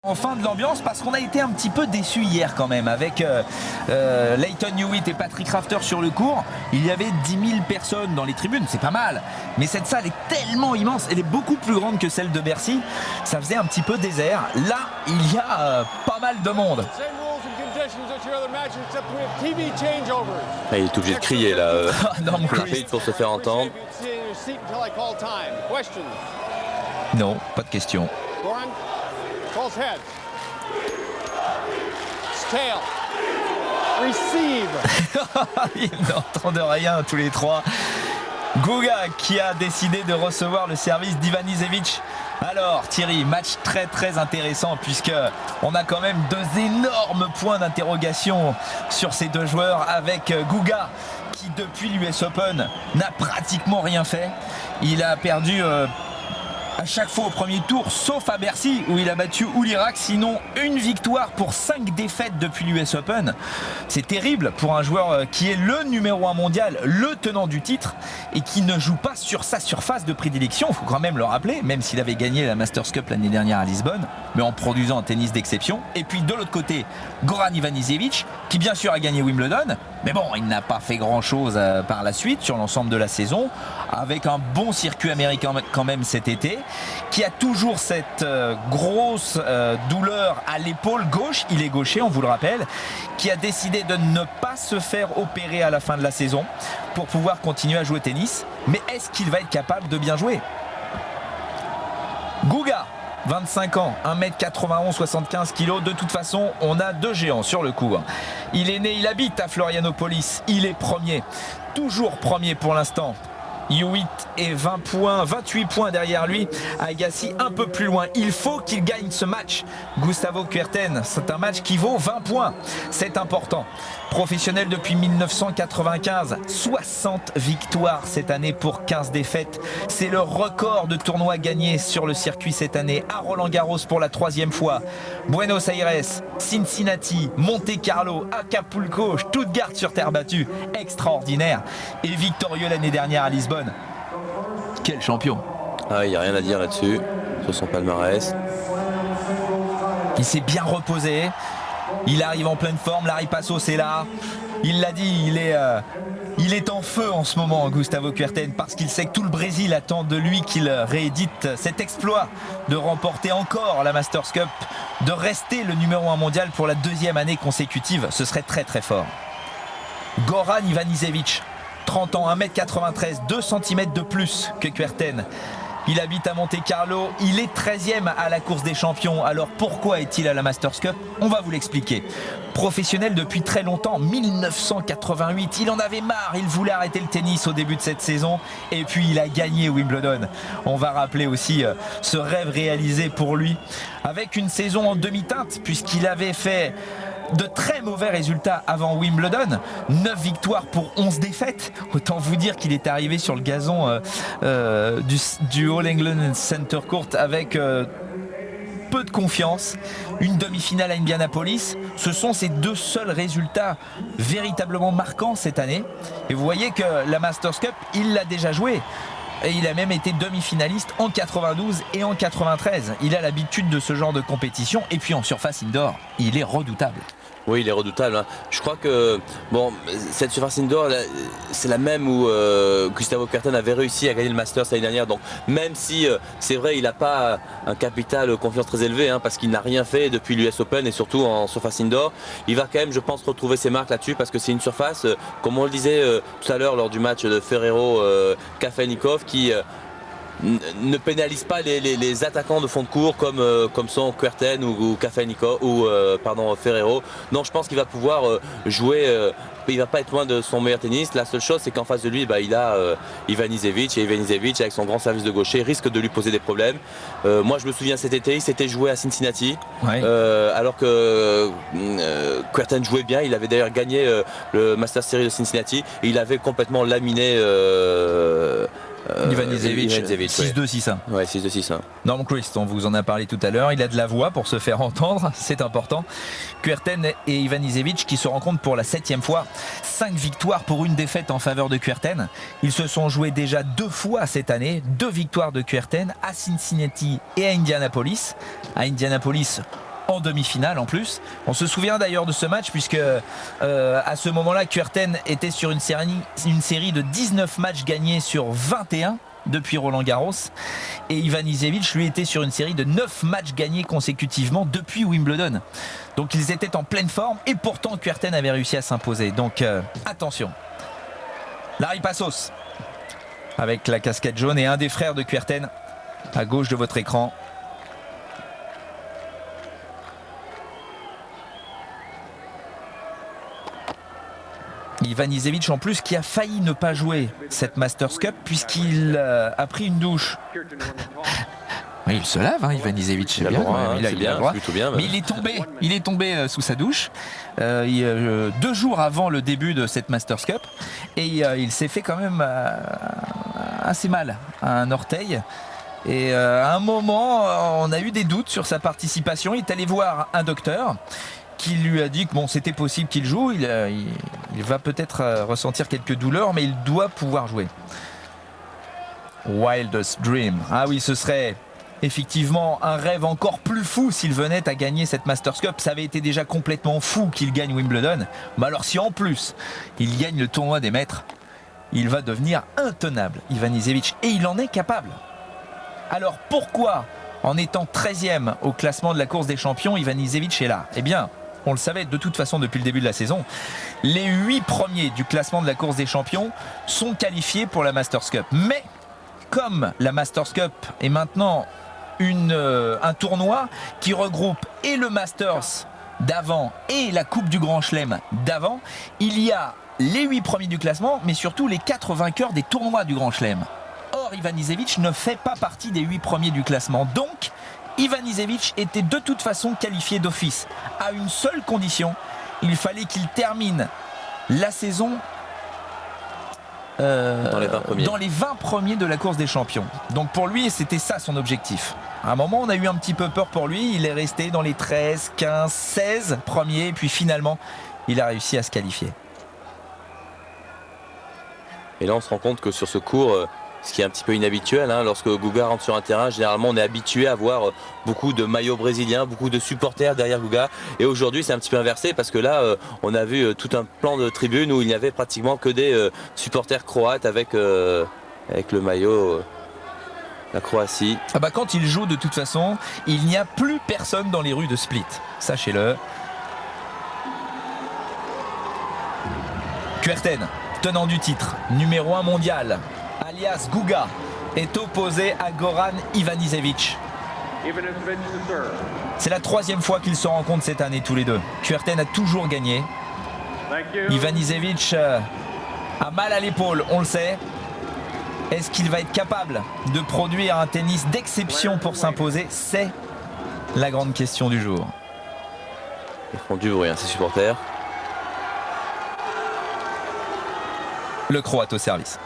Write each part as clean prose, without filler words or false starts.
Enfin de l'ambiance parce qu'on a été un petit peu déçus hier quand même avec Lleyton Hewitt et Patrick Rafter sur le court. Il y avait 10 000 personnes dans les tribunes, c'est pas mal, mais cette salle est tellement immense, elle est beaucoup plus grande que celle de Bercy, ça faisait un petit peu désert. Là il y a pas mal de monde. Il est obligé de crier là, Non, pour se faire entendre. Non, pas de question. Calls head. Tail. Receive. Ils n'entendent rien tous les trois. Guga qui a décidé de recevoir le service d'Ivanisevic. Alors Thierry, match très intéressant puisque on a quand même deux énormes points d'interrogation sur ces deux joueurs avec Guga qui depuis l'US Open n'a pratiquement rien fait. Il a perdu à chaque fois au premier tour, sauf à Bercy où il a battu Oulirac. Sinon, une victoire pour 5 défaites depuis l'US Open. C'est terrible pour un joueur qui est le numéro 1 mondial, le tenant du titre et qui ne joue pas sur sa surface de prédilection. Il faut quand même le rappeler, même s'il avait gagné la Masters Cup l'année dernière à Lisbonne, mais en produisant un tennis d'exception. Et puis de l'autre côté, Goran Ivanisevic qui bien sûr a gagné Wimbledon, mais bon, il n'a pas fait grand chose par la suite sur l'ensemble de la saison, avec un bon circuit américain quand même cet été, qui a toujours cette grosse douleur à l'épaule gauche, il est gaucher on vous le rappelle, qui a décidé de ne pas se faire opérer à la fin de la saison pour pouvoir continuer à jouer au tennis. Mais est-ce qu'il va être capable de bien jouer? Guga, 25 ans, 1m91, 75 kg. De toute façon, on a deux géants sur le coup. Il est né, il habite à Florianopolis. Il est premier, toujours premier pour l'instant. Hewitt est 28 points derrière lui. Agassi un peu plus loin. Il faut qu'il gagne ce match. Gustavo Kuerten, c'est un match qui vaut 20 points. C'est important. Professionnel depuis 1995. 60 victoires cette année pour 15 défaites. C'est le record de tournois gagnés sur le circuit cette année. À Roland-Garros pour la 3e fois. Buenos Aires, Cincinnati, Monte-Carlo, Acapulco, Stuttgart sur terre battue. Extraordinaire. Et victorieux l'année dernière à Lisbonne. Quel champion. Ah, il n'y a rien à dire là-dessus, sur son palmarès. Il s'est bien reposé. Il arrive en pleine forme. Larry Passos est là. Il l'a dit, il est en feu en ce moment, Gustavo Kuerten, parce qu'il sait que tout le Brésil attend de lui qu'il réédite cet exploit de remporter encore la Masters Cup, de rester le numéro 1 mondial pour la 2e année consécutive. Ce serait très fort. Goran Ivanisevic, 30 ans, 1m93, 2 cm de plus que Kuerten. Il habite à Monte-Carlo, il est 13e à la course des champions. Alors pourquoi est-il à la Masters Cup? On va vous l'expliquer. Professionnel depuis très longtemps, 1988, il en avait marre, il voulait arrêter le tennis au début de cette saison et puis il a gagné Wimbledon. On va rappeler aussi ce rêve réalisé pour lui avec une saison en demi-teinte puisqu'il avait fait de très mauvais résultats avant Wimbledon, 9 victoires pour 11 défaites. Autant vous dire qu'il est arrivé sur le gazon du All England Center Court avec peu de confiance. Une demi-finale à Indianapolis, ce sont ses deux seuls résultats véritablement marquants cette année. Et vous voyez que la Masters Cup, il l'a déjà joué. Et il a même été demi-finaliste en 92 et en 93. Il a l'habitude de ce genre de compétition. Et puis en surface indoor, il est redoutable. Oui, il est redoutable. Hein. Je crois que bon, cette surface indoor, c'est la même où Gustavo Kuerten avait réussi à gagner le Masters l'année dernière. Donc même si c'est vrai, il n'a pas un capital confiance très élevé, hein, parce qu'il n'a rien fait depuis l'US Open et surtout en surface indoor, il va quand même, je pense, retrouver ses marques là-dessus parce que c'est une surface, comme on le disait tout à l'heure lors du match de Ferrero-Kafelnikov, qui ne pénalise pas les attaquants de fond de cours comme sont Kuerten ou Kafelnikov ou Ferrero. Non, je pense qu'il va pouvoir jouer. Il va pas être loin de son meilleur tennis. La seule chose, c'est qu'en face de lui, il a Ivanisevic, et Ivanisevic avec son grand service de gaucher risque de lui poser des problèmes. Moi, je me souviens cet été, il s'était joué à Cincinnati, ouais. Alors que Kuerten jouait bien. Il avait d'ailleurs gagné le Masters Series de Cincinnati et il avait complètement laminé. Ivanisevic 6-2, 6-1. Ouais, 6-2, 6-1. Norm Christ, on vous en a parlé tout à l'heure. Il a de la voix pour se faire entendre, c'est important. Kuerten et Ivanisevic qui se rencontrent pour la 7e fois. 5 victoires pour une défaite en faveur de Kuerten. Ils se sont joués déjà 2 fois cette année. 2 victoires de Kuerten à Cincinnati et à Indianapolis. À Indianapolis, en demi-finale en plus. On se souvient d'ailleurs de ce match puisque à ce moment-là, Kuerten était sur une série de 19 matchs gagnés sur 21 depuis Roland-Garros, et Ivanisevic lui était sur une série de 9 matchs gagnés consécutivement depuis Wimbledon. Donc ils étaient en pleine forme et pourtant Kuerten avait réussi à s'imposer. Donc attention. Larry Passos avec la casquette jaune et un des frères de Kuerten à gauche de votre écran. Ivanisevic en plus qui a failli ne pas jouer cette Masters Cup puisqu'il a pris une douche. Oui, il se lave, hein, Ivanisevic, c'est bien. Il a le droit. Mais il est tombé sous sa douche 2 jours avant le début de cette Masters Cup et il s'est fait quand même assez mal à un orteil. Et à un moment, on a eu des doutes sur sa participation. Il est allé voir un docteur qui lui a dit que bon, c'était possible qu'il joue. Il va peut-être ressentir quelques douleurs, mais il doit pouvoir jouer. Wildest Dream. Ah oui, ce serait effectivement un rêve encore plus fou s'il venait à gagner cette Masters Cup. Ça avait été déjà complètement fou qu'il gagne Wimbledon. Mais alors si en plus il gagne le tournoi des maîtres, il va devenir intenable, Ivanisevic. Et il en est capable. Alors pourquoi, en étant 13e au classement de la course des champions, Ivanisevic est là? Eh bien, on le savait de toute façon depuis le début de la saison. Les 8 premiers du classement de la course des champions sont qualifiés pour la Masters Cup. Mais comme la Masters Cup est maintenant un tournoi qui regroupe et le Masters d'avant et la Coupe du Grand Chelem d'avant, il y a les 8 premiers du classement, mais surtout les 4 vainqueurs des tournois du Grand Chelem. Or, Ivanisevic ne fait pas partie des 8 premiers du classement. Donc, Ivanisevic était de toute façon qualifié d'office. À une seule condition, il fallait qu'il termine la saison dans les 20 premiers de la course des champions. Donc pour lui, c'était ça son objectif. À un moment, on a eu un petit peu peur pour lui. Il est resté dans les 13, 15, 16 premiers. Et puis finalement, il a réussi à se qualifier. Et là, on se rend compte que sur ce cours, ce qui est un petit peu inhabituel, hein, lorsque Guga rentre sur un terrain, généralement, on est habitué à voir beaucoup de maillots brésiliens, beaucoup de supporters derrière Guga. Et aujourd'hui, c'est un petit peu inversé parce que là, on a vu tout un plan de tribune où il n'y avait pratiquement que des supporters croates avec le maillot. La Croatie. Ah bah quand il joue, de toute façon, il n'y a plus personne dans les rues de Split. Sachez-le. Kuerten, tenant du titre, numéro 1 mondial, alias Guga, est opposé à Goran Ivanisevic. C'est la 3e fois qu'ils se rencontrent cette année tous les deux. Kuerten a toujours gagné. Ivanisevic a mal à l'épaule, on le sait. Est-ce qu'il va être capable de produire un tennis d'exception pour s'imposer? C'est la grande question du jour. Ils font du bruit, hein, ces supporters. Le Croate au service.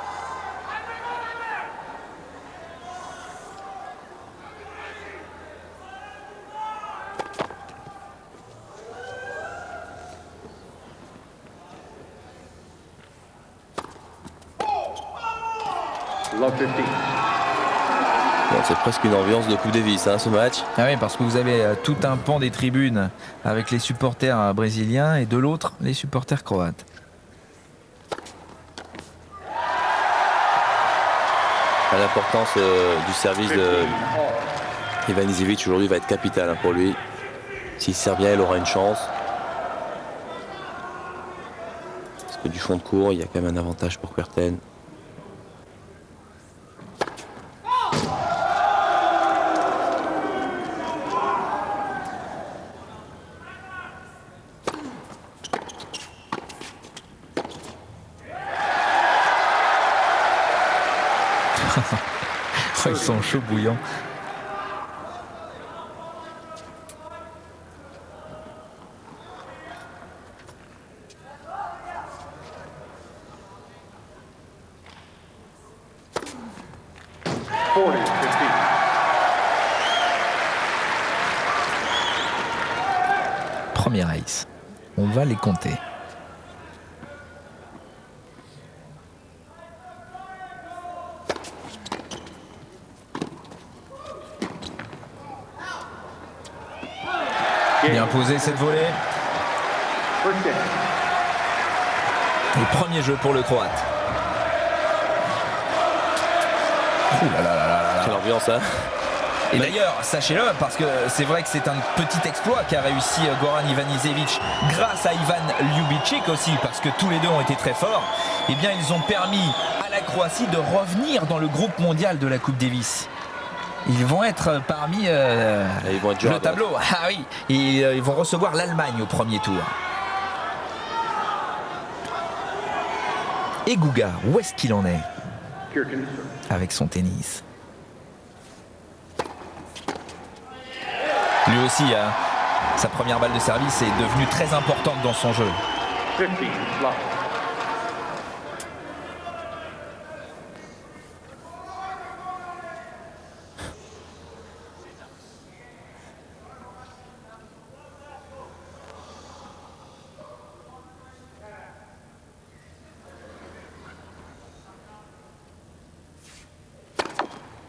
Bon, c'est presque une ambiance de Coupe Davis, hein, ce match. Ah oui, parce que vous avez tout un pan des tribunes avec les supporters brésiliens et de l'autre, les supporters croates. L'importance du service de Ivanisevic aujourd'hui va être capitale, hein, pour lui. S'il sert bien, il aura une chance. Parce que du fond de cours, il y a quand même un avantage pour Kuerten. Ils sont chauds bouillants. Premier ace. On va les compter. Bien posé cette volée. Et premier jeu pour le Croate. Ouh là là là là là. Quelle ambiance, hein. Et d'ailleurs, sachez-le, parce que c'est vrai que c'est un petit exploit qu'a réussi Goran Ivanisevic grâce à Ivan Ljubicic aussi, parce que tous les deux ont été très forts. Eh bien, ils ont permis à la Croatie de revenir dans le groupe mondial de la Coupe Davis. Ils vont être parmi ils vont être durs le tableau. Ah oui, et ils vont recevoir l'Allemagne au premier tour. Et Guga, où est-ce qu'il en est avec son tennis? Lui aussi, hein, sa première balle de service est devenue très importante dans son jeu. 15 love.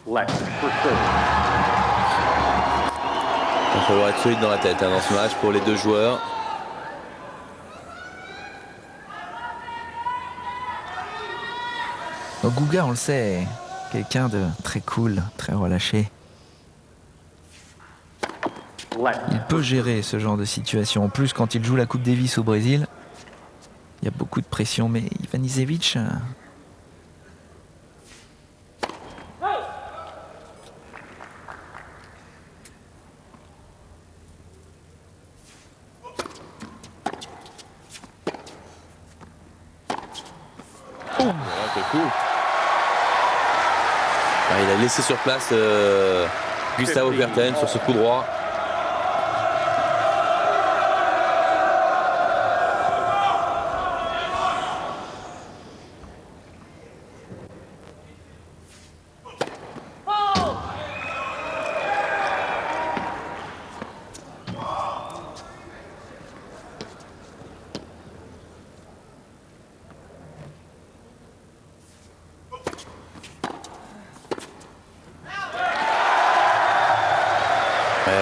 Left for serve. Il va falloir être solide dans la tête dans ce match pour les deux joueurs. Donc Guga, on le sait, quelqu'un de très cool, très relâché. Left. Il peut gérer ce genre de situation. En plus, quand il joue la Coupe Davis au Brésil, il y a beaucoup de pression. Mais Ivanisevic, Quel coup. Ah, il a laissé sur place Gustavo Kuerten sur ce coup droit.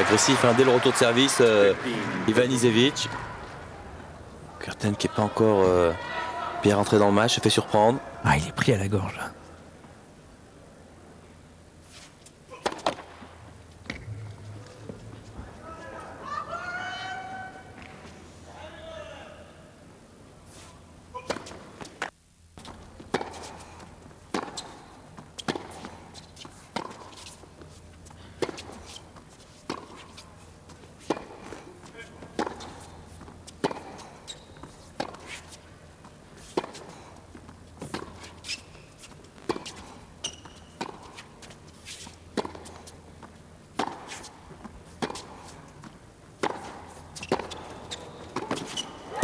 Agressif hein, dès le retour de service, Ivanisevic. Kuerten qui n'est pas encore bien rentré dans le match, se fait surprendre. ah, il est pris à la gorge. Là.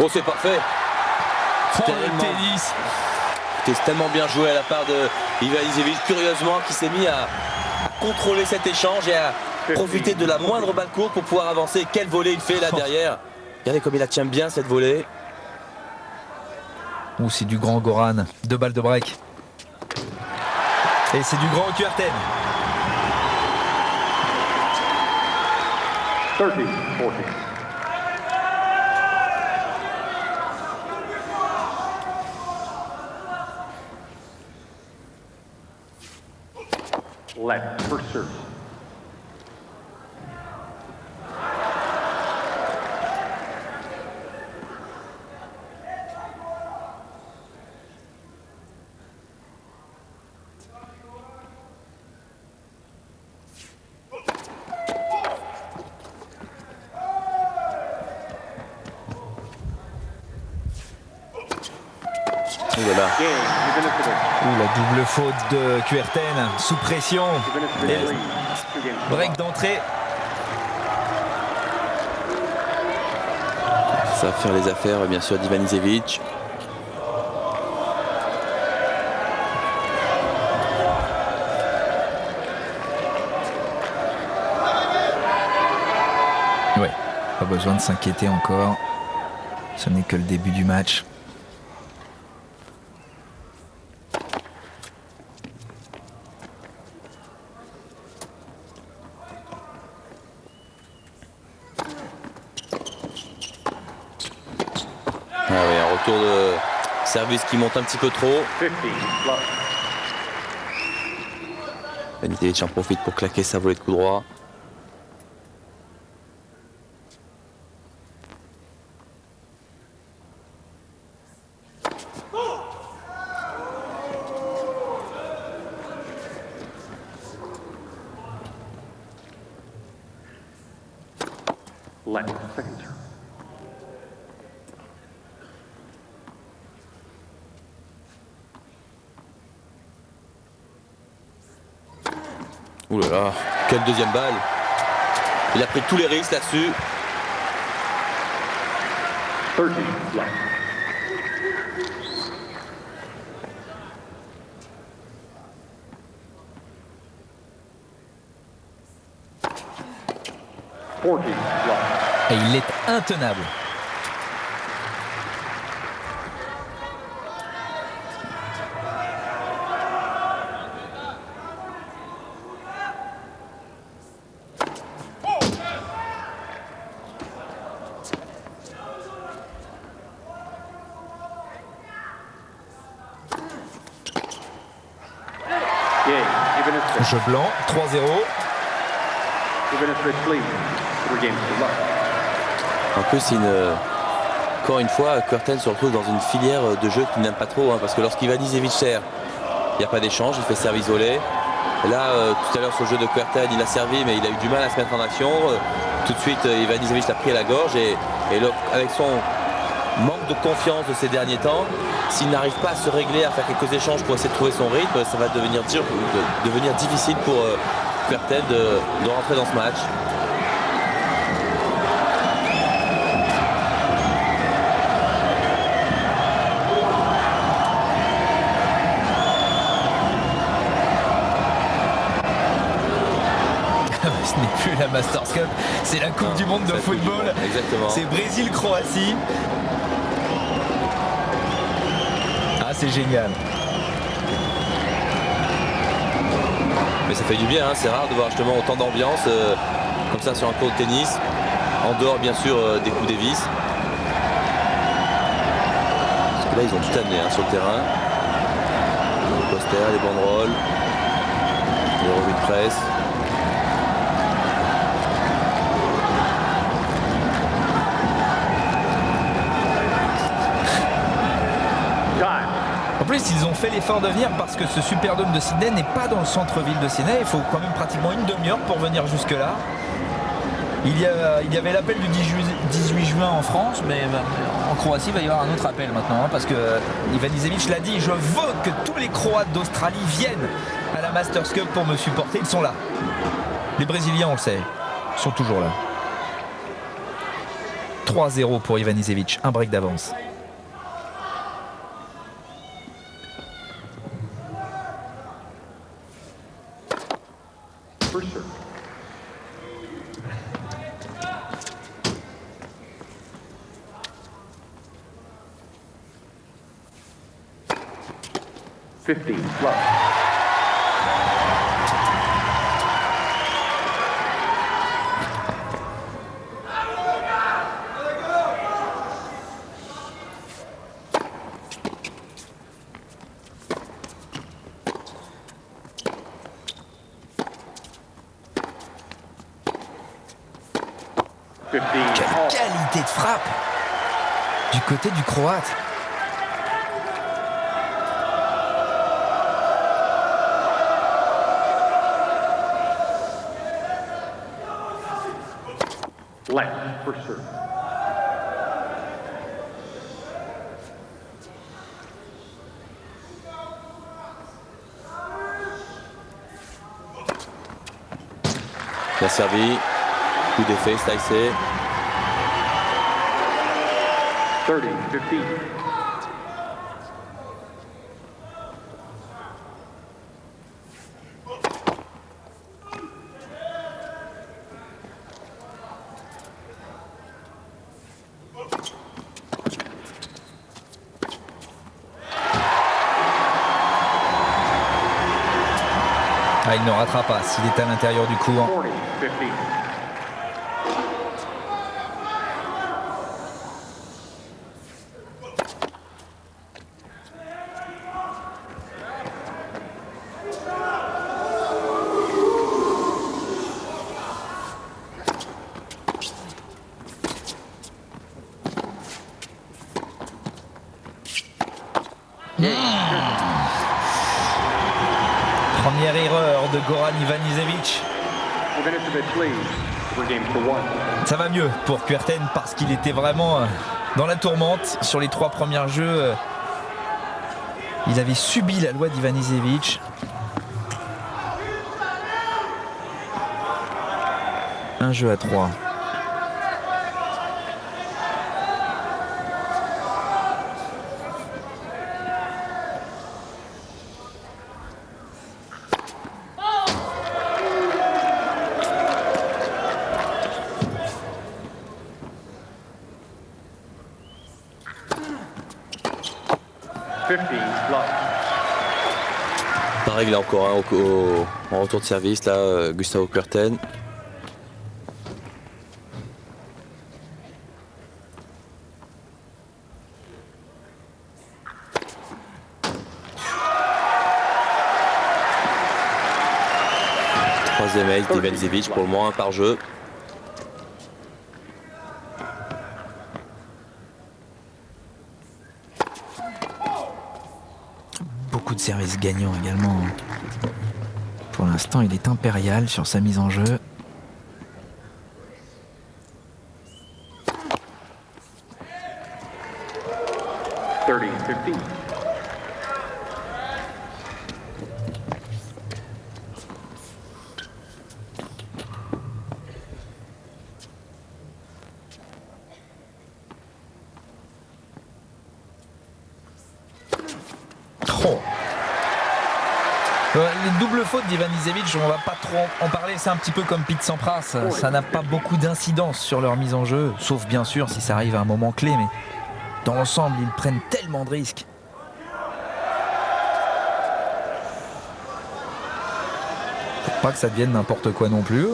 Oh, c'est parfait. Oh, le Tellement. tennis. C'était tellement bien joué à la part de Ivanisevic, curieusement, qui s'est mis à contrôler cet échange et à profiter de la moindre balle courte pour pouvoir avancer. Quelle volée il fait là derrière. Regardez comme il la tient bien cette volée. Ouh, c'est du grand Goran. 2 balles de break. Et c'est du grand Kuerten. 30, 40. Left for serve. Oh là là. Game. You're gonna finish. Ouh, la double faute de Kuerten. Sous pression. You're gonna finish Et lead. 2 games to break love. d'entrée. Ça va faire les affaires bien sûr d'Ivanisevic. Ouais, pas besoin de s'inquiéter encore. Ce n'est que le début du match. retour de service qui monte un petit peu trop. 50, love. Ivanisevic en profite pour claquer sa volée de coup droit. Let, second serve. Ouh là là, quelle deuxième balle. Il a pris tous les risques là-dessus. 30, love. Forty, love. Et il est intenable. Game, even a six. Jeu blanc, 3-0. Even a six lead. 3 games to love. En plus, encore une fois, Kuerten se retrouve dans une filière de jeu qu'il n'aime pas trop, hein, parce que lorsqu'Ivanisevic sert, il n'y a pas d'échange, il fait service volé. Là, tout à l'heure sur le jeu de Kuerten, il a servi, mais il a eu du mal à se mettre en action. Tout de suite, Ivanisevic l'a pris à la gorge et avec son manque de confiance de ces derniers temps, s'il n'arrive pas à se régler, à faire quelques échanges pour essayer de trouver son rythme, ça va devenir difficile pour Kuerten de rentrer dans ce match. Ce n'est plus la Masters Cup, c'est la Coupe du Monde de football. Exactement. C'est Brésil-Croatie. Ah, c'est génial. Mais ça fait du bien, hein. C'est rare de voir justement autant d'ambiance comme ça sur un court de tennis. En dehors bien sûr des coups Davis. Parce que là ils ont tout amené sur le terrain. Les posters, les banderoles, les revues de presse. En plus, ils ont fait l'effort de venir parce que ce Superdome de Sydney n'est pas dans le centre-ville de Sydney. Il faut quand même pratiquement une demi-heure pour venir jusque-là. Il y avait l'appel du 18 juin en France, mais en Croatie, il va y avoir un autre appel maintenant. Parce que Ivanisevic l'a dit, je veux que tous les Croates d'Australie viennent à la Masters Cup pour me supporter. Ils sont là. Les Brésiliens, on le sait, sont toujours là. 3-0 pour Ivanisevic, un break d'avance. First serve. Fifteen, love. Quelle qualité de frappe du côté du Croate. Left, first serve. Bien servi. Coup d'effet, Stacey. 30, 15. Ah, il ne ratera pas s'il est à l'intérieur du court. 40, 15. Première erreur de Goran Ivanisevic. We're going to submit, please. We're game for one. Ça va mieux pour Kuerten parce qu'il était vraiment dans la tourmente sur les 3 premiers jeux. Il avait subi la loi d'Ivanisevic. Un jeu à 3. Pareil, il a encore un en retour de service, là, Gustavo Kuerten. Troisième ace d'Ivanisevic, pour le moins un par jeu. Beaucoup de services gagnants également. Pour l'instant, il est impérial sur sa mise en jeu. Les doubles fautes d'Ivanisevic, on va pas trop en parler, c'est un petit peu comme Pete Sampras, ça n'a pas beaucoup d'incidence sur leur mise en jeu, sauf bien sûr si ça arrive à un moment clé, mais dans l'ensemble ils prennent tellement de risques. Faut pas que ça devienne n'importe quoi non plus.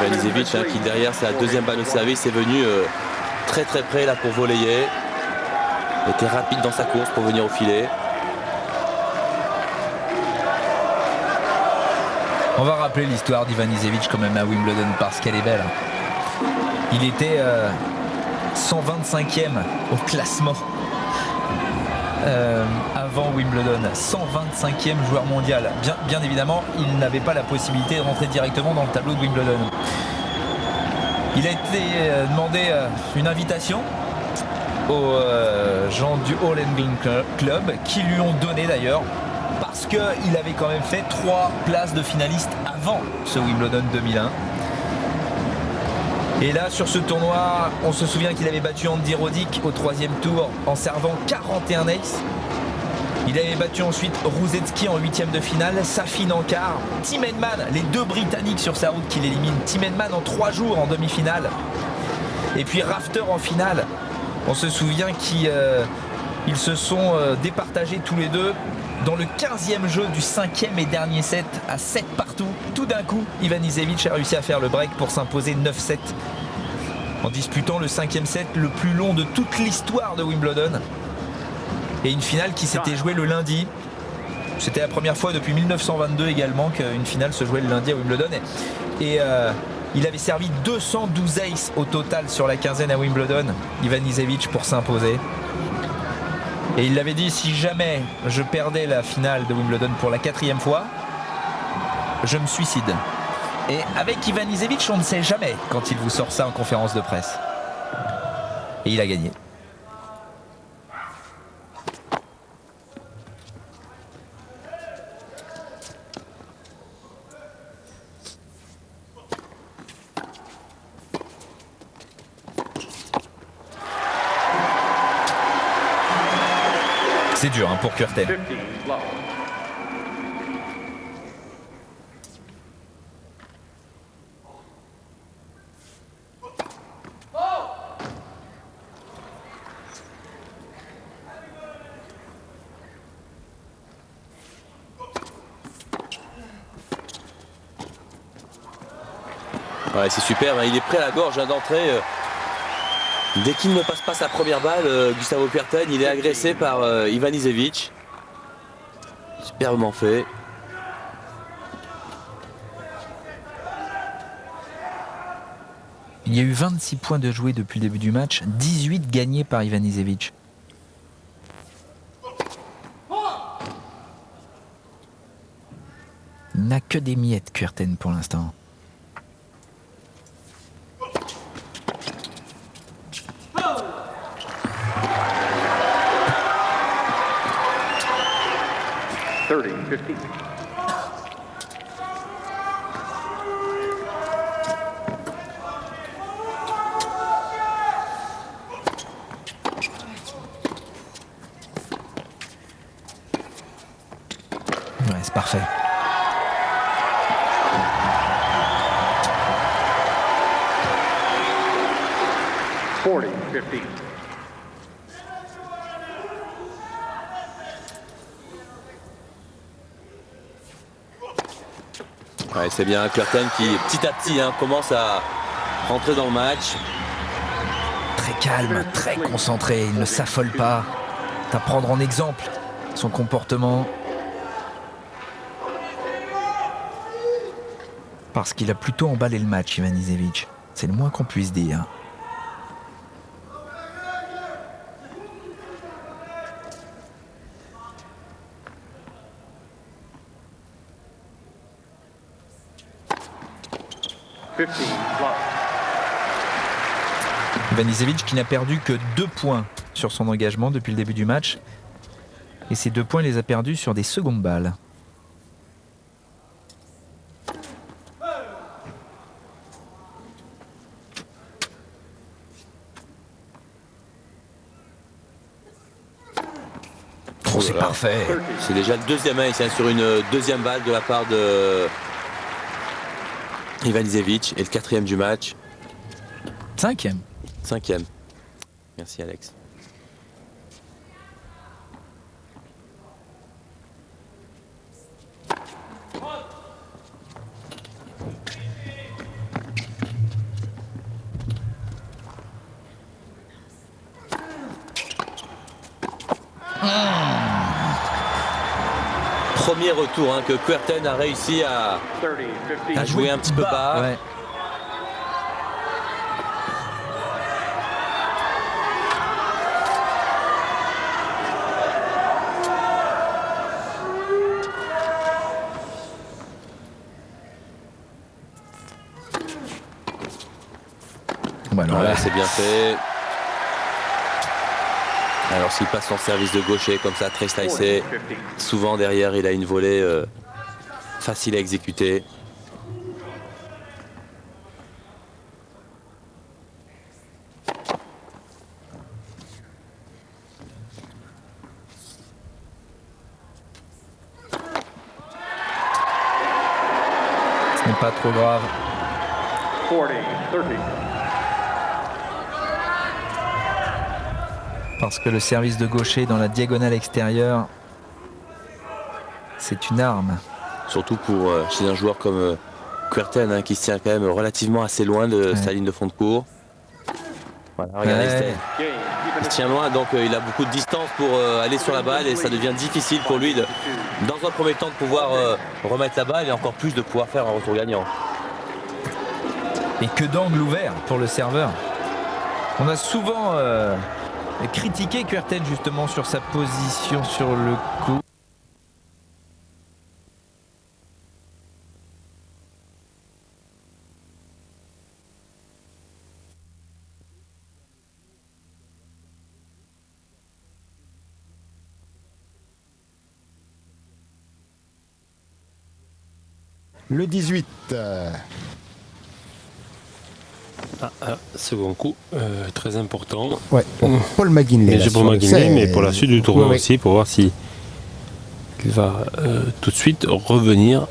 Et Ivanisevic, hein, qui derrière sa deuxième balle au service est venu très très près là pour volleyer. Était rapide dans sa course pour venir au filet. On va rappeler l'histoire d'Ivanisevic quand même à Wimbledon parce qu'elle est belle. Il était 125e au classement avant Wimbledon, 125e joueur mondial. Bien évidemment, il n'avait pas la possibilité de rentrer directement dans le tableau de Wimbledon. Il a été demandé une invitation aux gens du All England Club qui lui ont donné d'ailleurs parce qu'il avait quand même fait 3 places de finaliste avant ce Wimbledon 2001. Et là, sur ce tournoi, on se souvient qu'il avait battu Andy Roddick au 3e tour en servant 41 aces. Il avait battu ensuite Rusedski en 8e de finale, Safin en quart, Tim Henman, les 2 Britanniques sur sa route qu'il élimine. Tim Henman en 3 jours en demi-finale. Et puis Rafter en finale. On se souvient qu'ils se sont départagés tous les deux dans le 15e jeu du 5e et dernier set à 7 partout. Tout d'un coup, Ivanisevic a réussi à faire le break pour s'imposer 9-7 en disputant le 5e set le plus long de toute l'histoire de Wimbledon. Et une finale qui s'était jouée le lundi. C'était la première fois depuis 1922 également qu'une finale se jouait le lundi à Wimbledon. Et il avait servi 212 aces au total sur la quinzaine à Wimbledon, Ivanisevic, pour s'imposer. Et il l'avait dit, si jamais je perdais la finale de Wimbledon pour la 4e fois, je me suicide. Et avec Ivanisevic, on ne sait jamais quand il vous sort ça en conférence de presse. Et il a gagné. C'est dur pour Kuerten. Ouais, c'est super, il est prêt à la gorge d'entrée. Dès qu'il ne passe pas sa première balle, Gustavo Kuerten, il est agressé par Ivanisevic. Superbement fait. Il y a eu 26 points de joués depuis le début du match, 18 gagnés par Ivanisevic. Il n'a que des miettes, Kuerten, pour l'instant. Ouais, c'est parfait. Ouais, c'est bien Kuerten qui petit à petit commence à rentrer dans le match. Très calme, très concentré, il ne s'affole pas. À prendre en exemple son comportement. Parce qu'il a plutôt emballé le match, Ivanisevic. C'est le moins qu'on puisse dire. Ivanisevic qui n'a perdu que 2 points sur son engagement depuis le début du match. Et ces 2 points, il les a perdus sur des secondes balles. Oh, c'est parfait. C'est déjà le deuxième essai sur une deuxième balle de la part de Ivanisevic et le 4e du match. 5e. 5e. Merci Alex. Premier retour que Kuerten a réussi à jouer un petit peu bas. Ouais. Voilà, c'est bien fait. Alors s'il passe son service de gaucher comme ça, très slicé, souvent derrière il a une volée facile à exécuter. Ce n'est pas trop grave. 40-30. Parce que le service de gaucher dans la diagonale extérieure, c'est une arme. Surtout pour chez un joueur comme Kuerten qui se tient quand même relativement assez loin de sa ligne de fond de cours. Voilà, regardez, il se tient loin, donc il a beaucoup de distance pour aller sur la balle et ça devient difficile pour lui dans un premier temps de pouvoir remettre la balle et encore plus de pouvoir faire un retour gagnant. Et que d'angle ouvert pour le serveur. On a souvent critiqué Kuerten justement sur sa position sur le coup. Le 18. Second coup, très important. Ouais, pour Paul McGinley. Déjà pour McGinley, mais pour la suite du tournoi aussi, pour voir si il va tout de suite revenir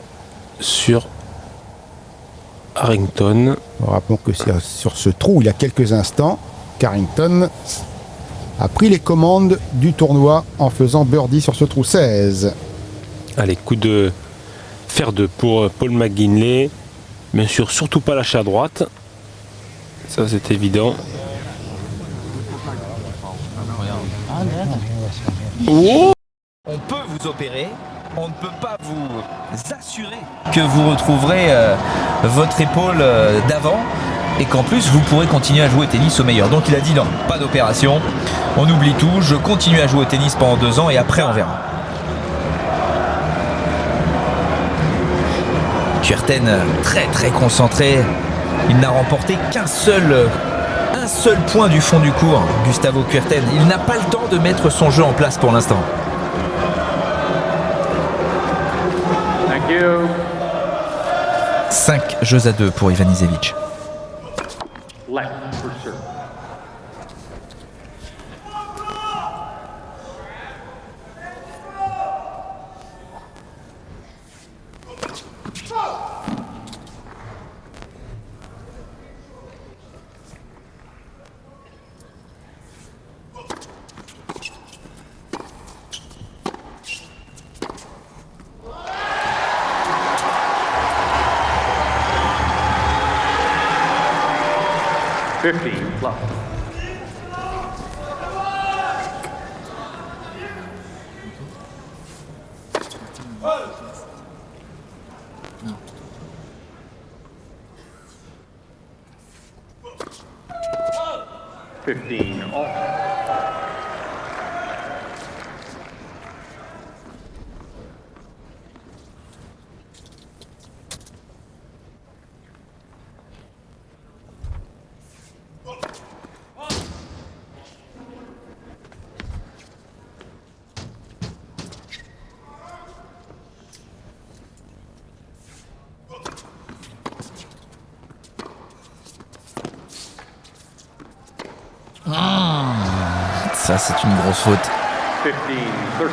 sur Harrington. Rappelons que c'est sur ce trou, il y a quelques instants, Harrington a pris les commandes du tournoi en faisant birdie sur ce trou 16. Allez, coup de fer 2 pour Paul McGinley. Bien sûr, surtout pas lâcher à droite. Ça, c'est évident. Oh, On peut vous opérer, on ne peut pas vous assurer que vous retrouverez votre épaule d'avant et qu'en plus vous pourrez continuer à jouer au tennis au meilleur. Donc il a dit non, pas d'opération, on oublie tout, je continue à jouer au tennis pendant 2 ans et après on verra. Kuerten très très concentré, il n'a remporté un seul point du fond du court, Gustavo Kuerten. Il n'a pas le temps de mettre son jeu en place pour l'instant. Thank you. 5 jeux à 2 pour Ivanisevic. Left for serve. Plus. 15 all. Ça c'est une grosse faute. 15-13. All.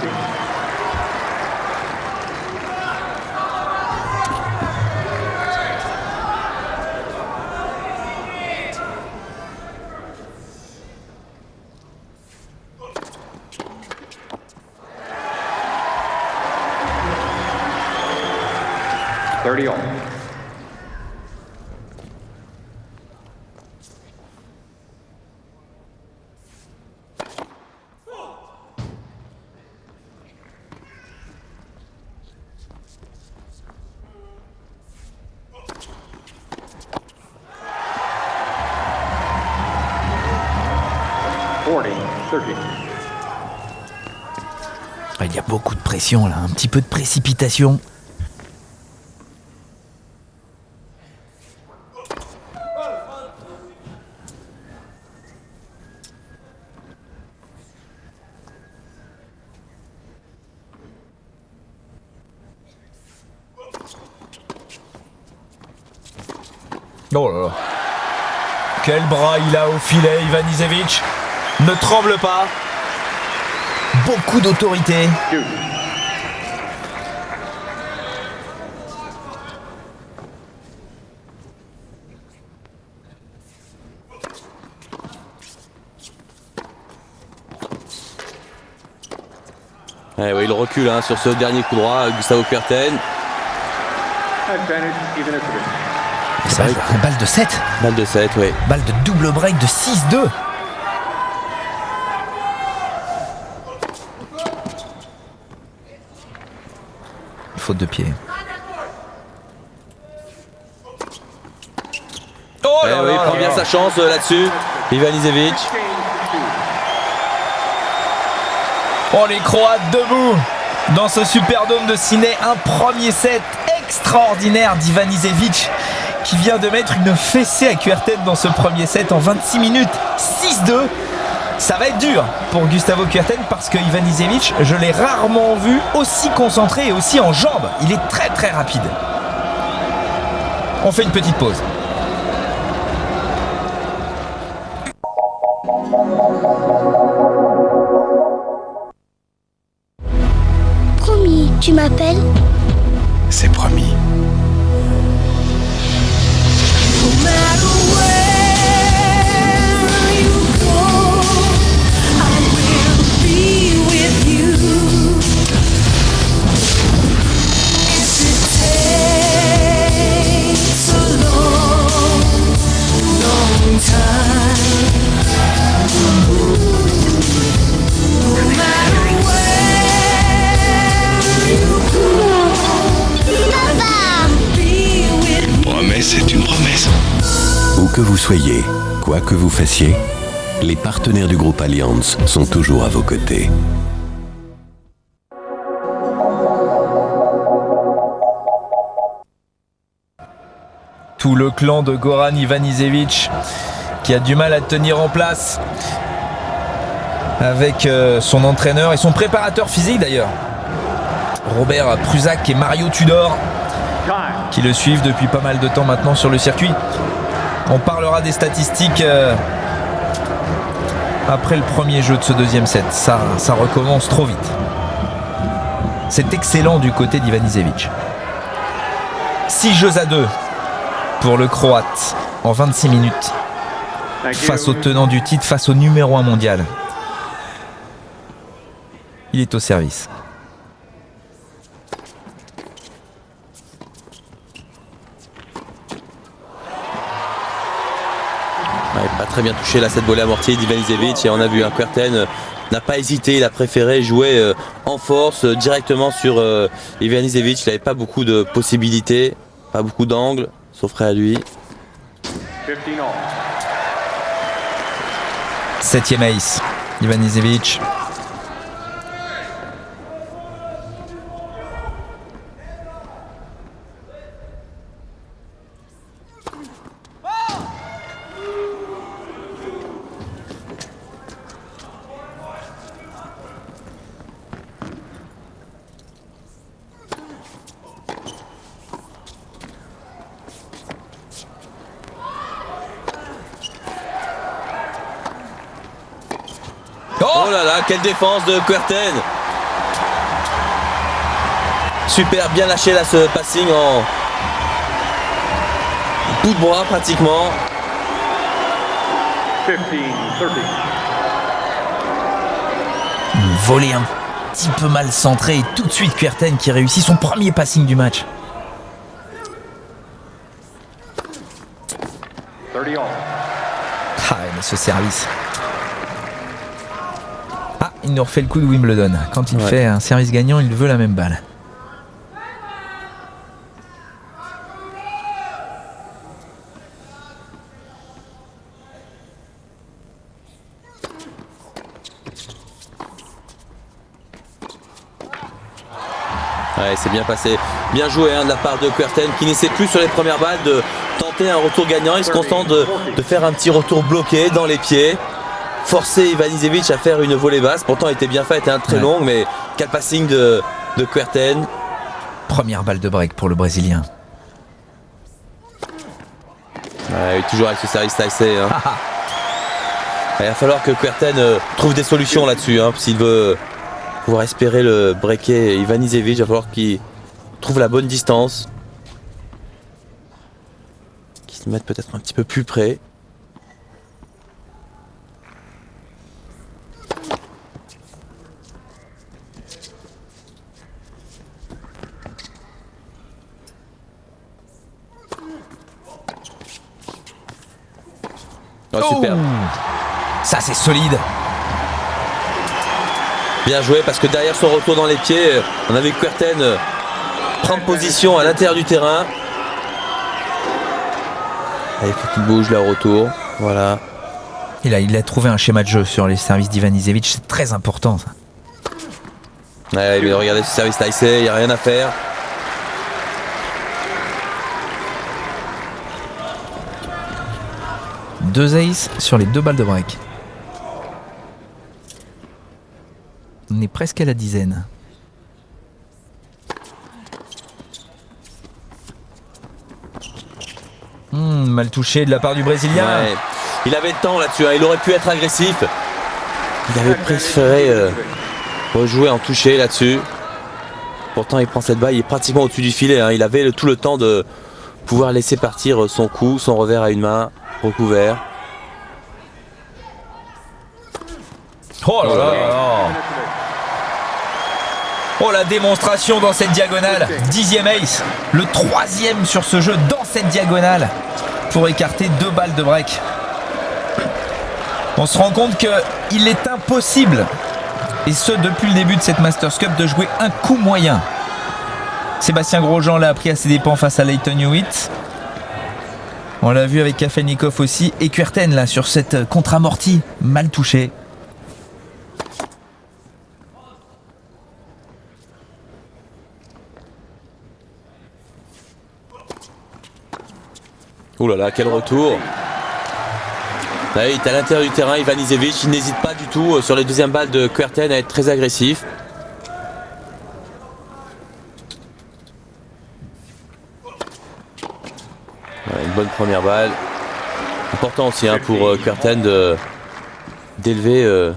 40-30. Il y a beaucoup de pression là, un petit peu de précipitation. Oh là là. Quel bras il a au filet, Ivanisevic. Ne tremble pas. Beaucoup d'autorité. Ouais, il recule sur ce dernier coup droit, Gustavo Kuerten. Advantage Ivanisevic. C'est vrai, une balle de 7. Balle de 7, oui. Balle de double break de 6-2. Faute de pied. Oh là là, il prend bien sa chance là-dessus, Ivanisevic. Oh, les Croates debout dans ce Superdome de Sydney. Un premier set extraordinaire d'Ivanisevic qui vient de mettre une fessée à Kuerten dans ce premier set en 26 minutes. 6-2. Ça va être dur pour Gustavo Kuerten parce que Ivanisevic, je l'ai rarement vu aussi concentré et aussi en jambes. Il est très très rapide. On fait une petite pause. Promis, tu m'appelles ? C'est promis. So que vous soyez, quoi que vous fassiez, les partenaires du groupe Allianz sont toujours à vos côtés. Tout le clan de Goran Ivanišević qui a du mal à tenir en place avec son entraîneur et son préparateur physique d'ailleurs, Robert Prusak et Mario Tudor, qui le suivent depuis pas mal de temps maintenant sur le circuit. On parlera des statistiques après le premier jeu de ce deuxième set. Ça recommence trop vite. C'est excellent du côté d'Ivanišević. 6-2 pour le Croate en 26 minutes face au tenant du titre, face au numéro 1 mondial. Il est au service. Pas très bien touché là cette volée amortie d'Ivanišević, et on a vu un Kuerten n'a pas hésité, il a préféré jouer en force directement sur Ivanišević. Il n'avait pas beaucoup de possibilités, pas beaucoup d'angles, s'offrait à lui. 7e ace, Ivanišević. Oh là là, quelle défense de Kuerten! Super bien lâché là ce passing en bout de bras pratiquement. 15-30. Une volée un petit peu mal centrée et tout de suite Kuerten qui réussit son premier passing du match. 30 all. Ah mais ce service. Ah, il nous refait le coup de Wimbledon. Quand il fait un service gagnant, il veut la même balle. Ouais, c'est bien passé, bien joué de la part de Kuerten, qui n'essaie plus sur les premières balles de tenter un retour gagnant. Il se contente de faire un petit retour bloqué dans les pieds, forcer Ivanišević à faire une volée basse. Pourtant elle était bien faite, très longue, mais quel passing de Kuerten. Première balle de break pour le Brésilien. Ouais, toujours avec ce service taissé. Il va falloir que Kuerten trouve des solutions là-dessus, s'il veut pouvoir espérer le breaker Ivanišević. Il va falloir qu'il trouve la bonne distance, qu'il se mette peut-être un petit peu plus près. Oh, super. Ça c'est solide. Bien joué, parce que derrière son retour dans les pieds, on avait Kuerten prendre position à l'intérieur du terrain. Il faut qu'il bouge là au retour. Voilà. Il a trouvé un schéma de jeu sur les services d'Ivanišević, c'est très important ça. Ouais, mais regardez ce service là, il n'y a rien à faire. Deux aces sur les deux balles de break. On est presque à la dizaine. Mal touché de la part du Brésilien. Ouais. Il avait le temps là-dessus, il aurait pu être agressif. Il avait préféré rejouer en touché là-dessus. Pourtant il prend cette balle, il est pratiquement au-dessus du filet. Il avait tout le temps de pouvoir laisser partir son coup, son revers à une main, recouvert. Oh là là là. Oh la démonstration dans cette diagonale. 10e ace, le 3e sur ce jeu dans cette diagonale pour écarter deux balles de break. On se rend compte qu'il est impossible, et ce depuis le début de cette Masters Cup, de jouer un coup moyen. Sébastien Grosjean l'a appris à ses dépens face à Lleyton Hewitt. On l'a vu avec Kafelnikov aussi. Et Kuerten là sur cette contre-amortie. Mal touché. Ouh là là, quel retour. Là, il est à l'intérieur du terrain, Ivanisevic, il n'hésite pas du tout sur les deuxièmes balles de Kuerten à être très agressif. Voilà, une bonne première balle. Important aussi pour Kuerten d'élever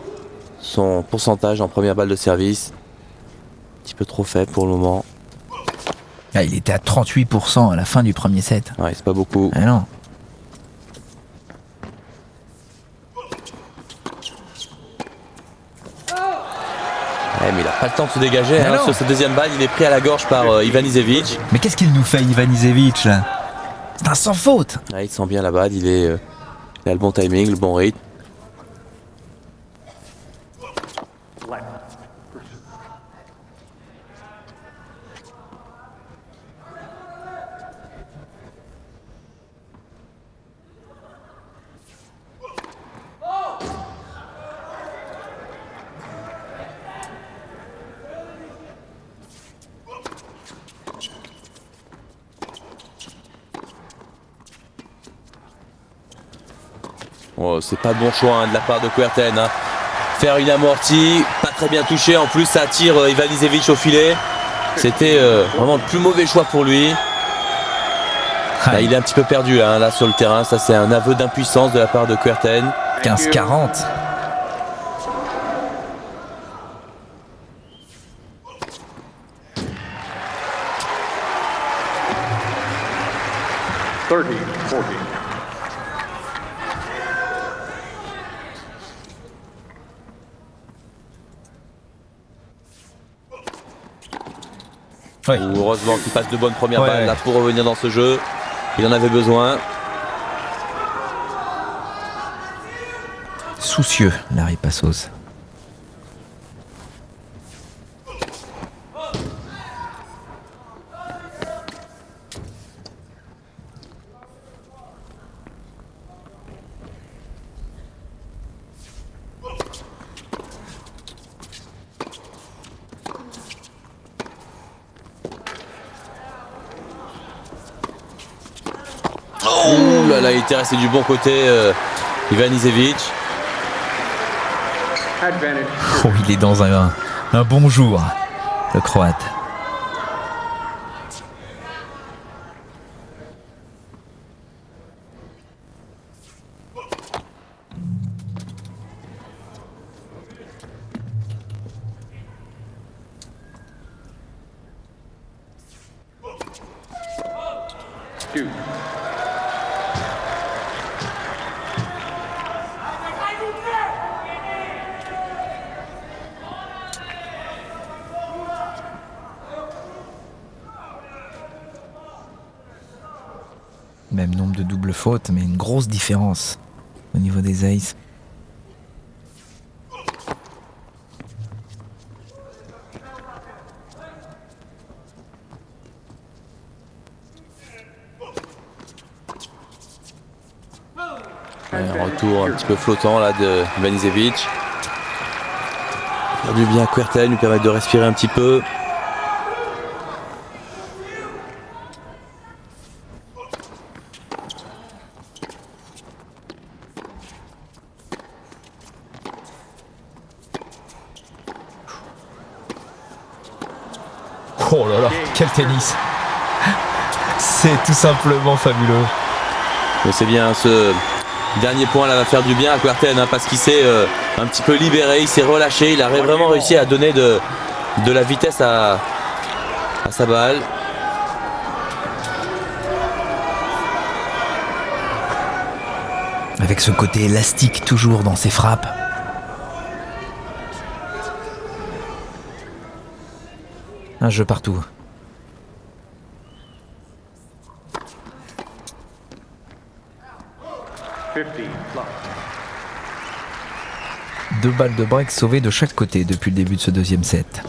son pourcentage en première balle de service. Un petit peu trop faible pour le moment. Ah, il était à 38% à la fin du premier set. Ouais, c'est pas beaucoup. Ah non. Ouais, mais il n'a pas le temps de se dégager. Ah Sur cette deuxième balle, il est pris à la gorge par Ivanisevic. Mais qu'est-ce qu'il nous fait, Ivanisevic là? C'est un sans faute. Ouais, il sent bien la balle, il a le bon timing, le bon rythme. Oh, c'est pas le bon choix de la part de Kuerten. Faire une amortie, pas très bien touché. En plus, ça attire Ivanisevic au filet. C'était vraiment le plus mauvais choix pour lui. Là, il est un petit peu perdu là sur le terrain. Ça, c'est un aveu d'impuissance de la part de Kuerten. 15-40. Ouais. Heureusement qu'il passe de bonnes premières balles là pour revenir dans ce jeu. Il en avait besoin. Soucieux, Larry Passos. Oh là là, il était resté du bon côté Ivanisevic. Oh, il est dans un bon jour, le Croate. Même nombre de doubles fautes, mais une grosse différence au niveau des aces. Un retour un petit peu flottant là de Ivanisevic. Faire du bien à Kuerten, lui permettre de respirer un petit peu. Oh là là, quel tennis! C'est tout simplement fabuleux. Mais c'est bien, ce dernier point là va faire du bien à Kuerten parce qu'il s'est un petit peu libéré, il s'est relâché, il a vraiment réussi à donner de la vitesse à sa balle. Avec ce côté élastique toujours dans ses frappes. Un jeu partout. Deux balles de break sauvées de chaque côté depuis le début de ce deuxième set.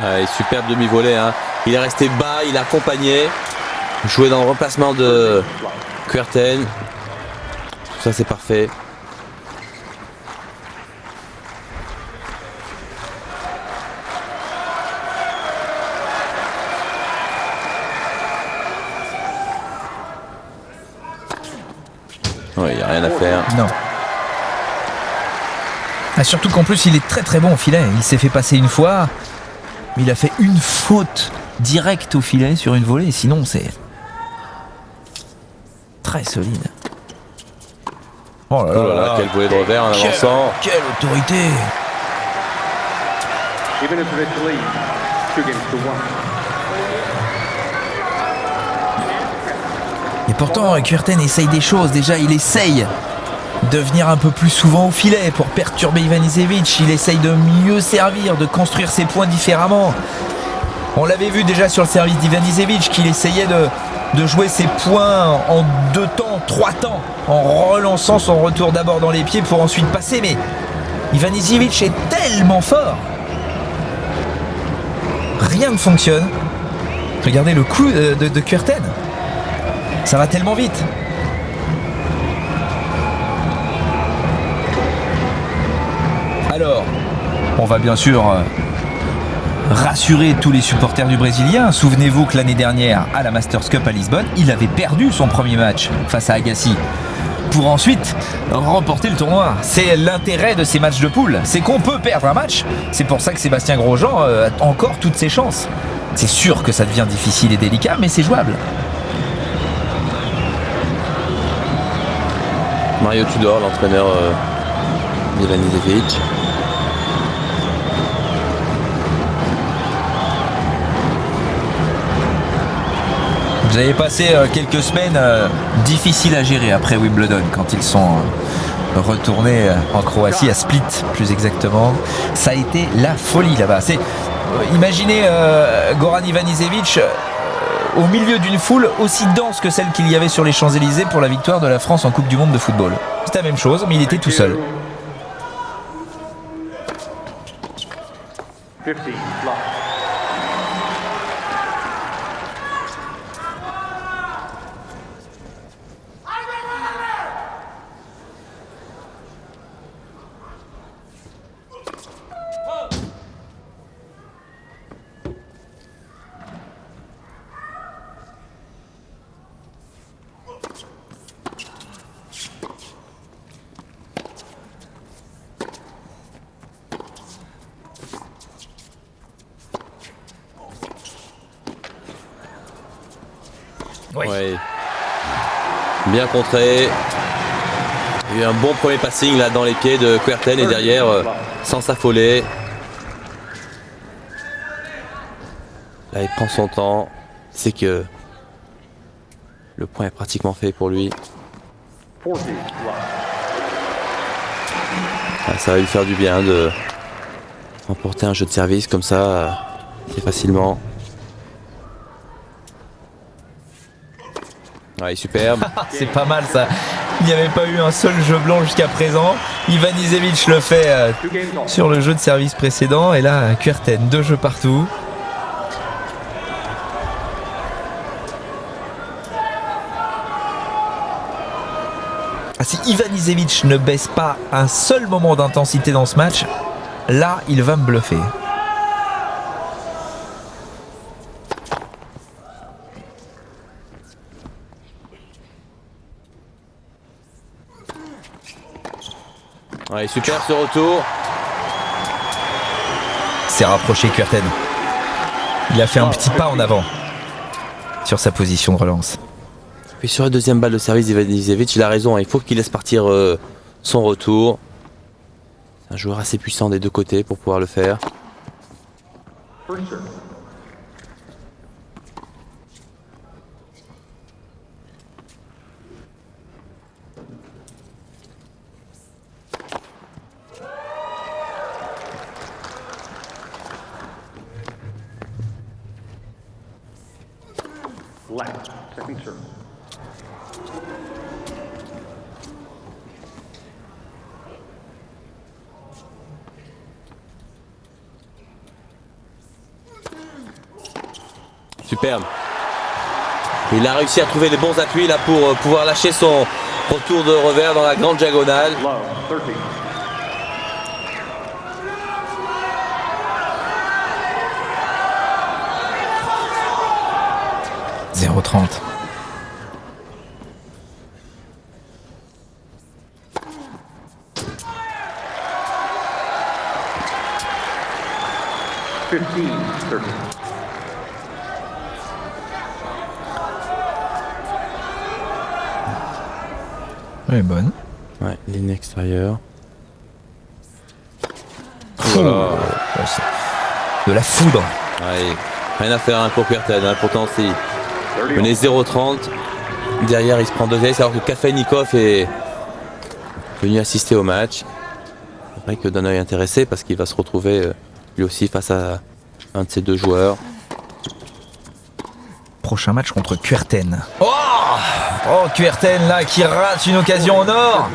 Ouais, superbe demi-volée. Hein. Il est resté bas, il a accompagné. Joué dans le remplacement de Kuerten. Tout ça, c'est parfait. Oui, il n'y a rien à faire. Non. Ah, surtout qu'en plus, il est très très bon au filet. Il s'est fait passer une fois, mais il a fait une faute directe au filet sur une volée. Sinon, c'est très solide. Oh là là, Oh là là, quelle volée de revers en avançant. Quelle autorité! Even if it's lead, 2 games to 1. Et pourtant, Kuerten essaye des choses. Déjà, il essaye de venir un peu plus souvent au filet pour perturber Ivanisevic. Il essaye de mieux servir, de construire ses points différemment. On l'avait vu déjà sur le service d'Ivanisevic qu'il essayait de jouer ses points en 2 temps, 3 temps, en relançant son retour d'abord dans les pieds pour ensuite passer. Mais Ivanisevic est tellement fort. Rien ne fonctionne. Regardez le coup de Kuerten. Ça va tellement vite. Alors, on va bien sûr rassurer tous les supporters du Brésilien. Souvenez-vous que l'année dernière, à la Masters Cup à Lisbonne, il avait perdu son premier match face à Agassi pour ensuite remporter le tournoi. C'est l'intérêt de ces matchs de poule. C'est qu'on peut perdre un match. C'est pour ça que Sébastien Grosjean a encore toutes ses chances. C'est sûr que ça devient difficile et délicat, mais c'est jouable. Mario Tudor, l'entraîneur d'Ivanisevic. Vous avez passé quelques semaines difficiles à gérer après Wimbledon quand ils sont retournés en Croatie, à Split plus exactement. Ça a été la folie là-bas. Imaginez Goran Ivanisevic au milieu d'une foule aussi dense que celle qu'il y avait sur les Champs-Élysées pour la victoire de la France en Coupe du Monde de football. C'est la même chose, mais il était tout seul. 15 love. Oui. Ouais. Bien contré. Il y a eu un bon premier passing là dans les pieds de Kuerten et derrière, sans s'affoler. Là, il prend son temps. C'est que le point est pratiquement fait pour lui. 40 love. Ah, ça va lui faire du bien de remporter un jeu de service comme ça, assez facilement. Ouais, superbe. C'est pas mal ça. Il n'y avait pas eu un seul jeu blanc jusqu'à présent. Ivanisevic le fait 2 games on. sur le jeu de service précédent. Et là, Kuerten, 2 jeux partout. Ah, si Ivanisevic ne baisse pas un seul moment d'intensité dans ce match, là, il va me bluffer. Ouais, super ce retour. C'est rapproché Kuerten. Il a fait un petit pas en avant sur sa position de relance. Puis sur la deuxième balle de service d'Ivanisevic, il a raison, hein, il faut qu'il laisse partir son retour. C'est un joueur assez puissant des deux côtés pour pouvoir le faire. First serve. Left. Second serve. Superbe. Il a réussi à trouver les bons appuis là pour pouvoir lâcher son retour de revers dans la grande diagonale. Love, 30. 0,30. Elle est bonne. Ouais, ligne extérieure. Oh, c'est de la foudre. Ouais, rien à faire pour Kuerten. Pourtant, c'est menait 0,30. Derrière, il se prend 2 aises alors que Kafelnikov est venu assister au match. C'est vrai que d'un œil intéressé parce qu'il va se retrouver lui aussi face à un de ses 2 joueurs. Prochain match contre Kuerten. Oh, Kuerten là qui rate une occasion en or.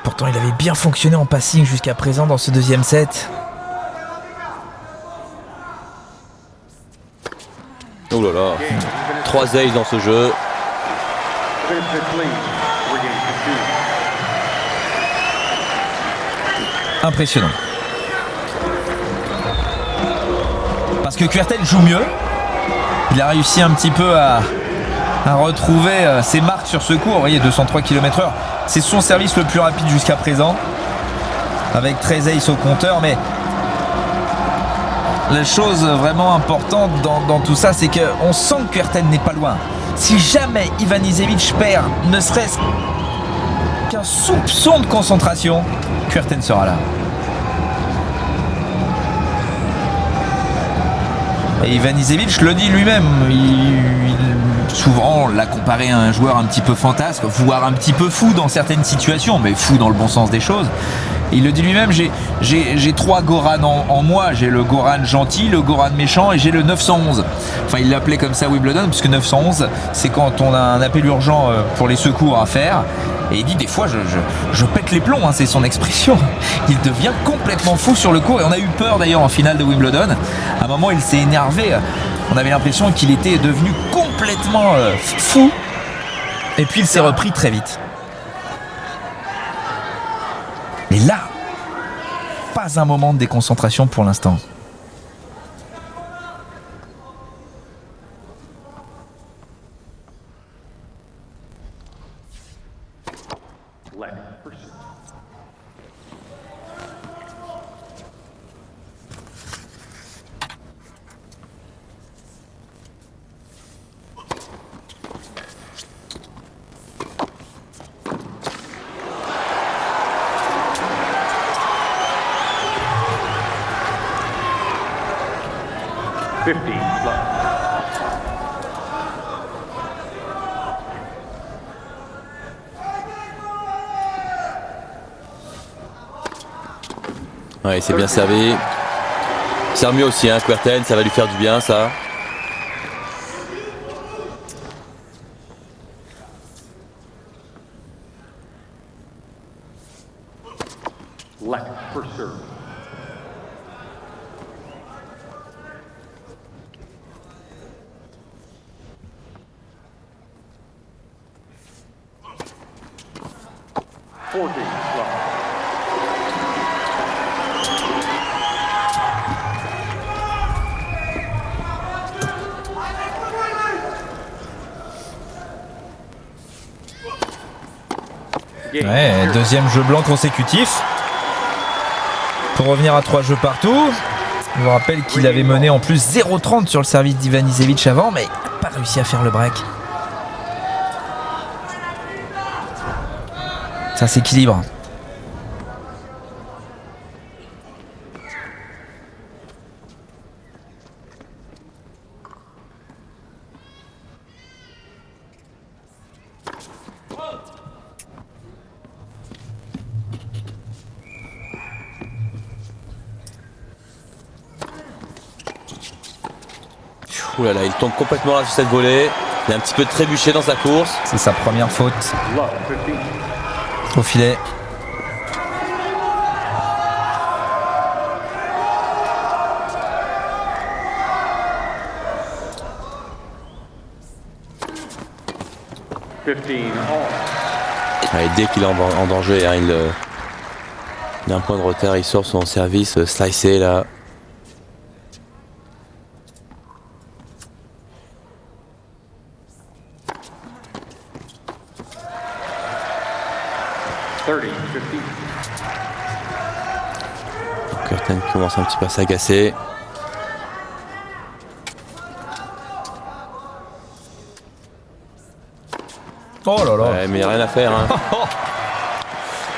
Pourtant il avait bien fonctionné en passing jusqu'à présent dans ce deuxième set. Oh là là, 3 ailes dans ce jeu. They're going to pitch lead. We're getting confused. Impressionnant. Parce que Kuerten joue mieux. Il a réussi un petit peu à retrouver ses marques sur ce cours. Vous voyez, 203 km/h. C'est son service le plus rapide jusqu'à présent. Avec 13 aces au compteur. Mais la chose vraiment importante dans tout ça, c'est qu'on sent que Kuerten n'est pas loin. Si jamais Ivanisevic perd ne serait-ce qu'un soupçon de concentration, Kuerten sera là. Et Ivanisevic le dit lui-même, souvent on l'a comparé à un joueur un petit peu fantasque, voire un petit peu fou dans certaines situations, mais fou dans le bon sens des choses. Et il le dit lui-même, j'ai 3 Goran en moi, j'ai le Goran gentil, le Goran méchant et j'ai le 911. Enfin il l'appelait comme ça Wimbledon, puisque 911 c'est quand on a un appel urgent pour les secours à faire. Et il dit des fois je pète les plombs, c'est son expression. Il devient complètement fou sur le court et on a eu peur d'ailleurs en finale de Wimbledon. À un moment il s'est énervé, on avait l'impression qu'il était devenu complètement fou. Et puis il s'est repris très vite. Et là, pas un moment de déconcentration pour l'instant. Let pursue. Ouais, il s'est bien servi. C'est mieux aussi, Kuerten, ça va lui faire du bien, ça. Let for serve. Ouais, deuxième jeu blanc consécutif. Pour revenir à 3 jeux partout. Je vous rappelle qu'il avait mené en plus 0,30 sur le service d'Ivanisevic avant, mais il n'a pas réussi à faire le break. Ça s'équilibre. Ouh là là, il tombe complètement là sur cette volée. Il a un petit peu trébuché dans sa course. C'est sa première faute. Au filet. 15 all. Allez, dès qu'il est en danger, hein, il a un point de retard, il sort son service slicé là. Curtin commence un petit peu à s'agacer. Oh là là. Ouais, mais il n'y a rien à faire. Hein.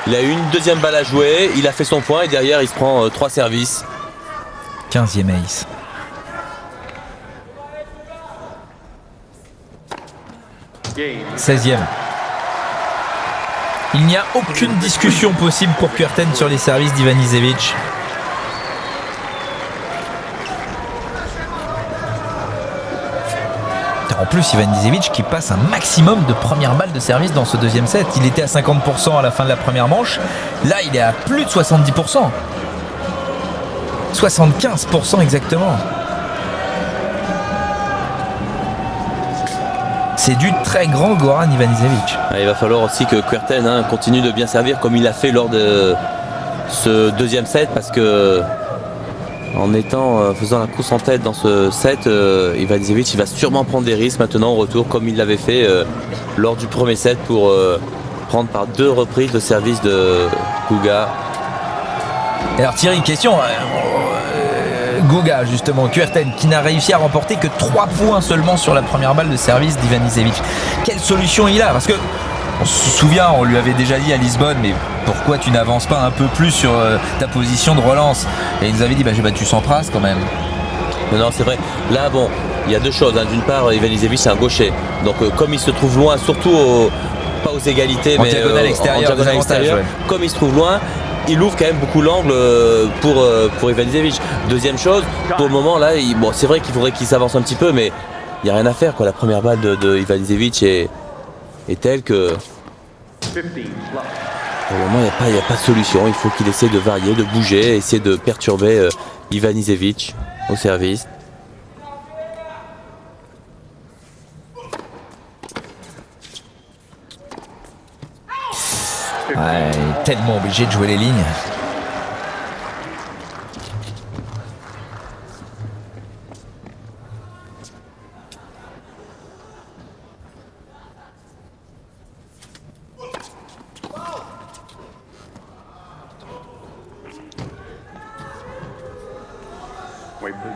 Il a eu une deuxième balle à jouer, il a fait son point et derrière il se prend 3 services. 15e ace. Game. 16e. Il n'y a aucune discussion possible pour Kuerten sur les services d'Ivanisevic. En plus, Ivanisevic qui passe un maximum de premières balles de service dans ce deuxième set. Il était à 50% à la fin de la première manche. Là, il est à plus de 70%. 75% exactement. C'est du très grand Goran Ivanisevic. Il va falloir aussi que Kuerten continue de bien servir comme il a fait lors de ce deuxième set parce que en faisant la course en tête dans ce set, Ivanisevic il va sûrement prendre des risques maintenant au retour comme il l'avait fait lors du premier set pour prendre par 2 reprises le service de Guga. Et alors Thierry, question. Goga justement, Kuerten qui n'a réussi à remporter que 3 points seulement sur la première balle de service d'Ivanisevic. Quelle solution il a? Parce que on se souvient, on lui avait déjà dit à Lisbonne, mais pourquoi tu n'avances pas un peu plus sur ta position de relance? Et il nous avait dit, j'ai battu Sampras quand même. Non, c'est vrai. Là, bon, il y a 2 choses. D'une part, Ivanisevic c'est un gaucher. Donc comme il se trouve loin, surtout pas aux égalités, en mais diagonale extérieure, en diagonale extérieure, comme il se trouve loin, il ouvre quand même beaucoup l'angle pour Ivanisevic. Deuxième chose, pour le moment là, c'est vrai qu'il faudrait qu'il s'avance un petit peu, mais il n'y a rien à faire. La première balle de Ivanisevic est telle que 15 love. pour le moment il n'y a pas de solution. Il faut qu'il essaie de varier, de bouger, essayer de perturber Ivanisevic au service. Ouais, il est tellement obligé de jouer les lignes. Wait, please.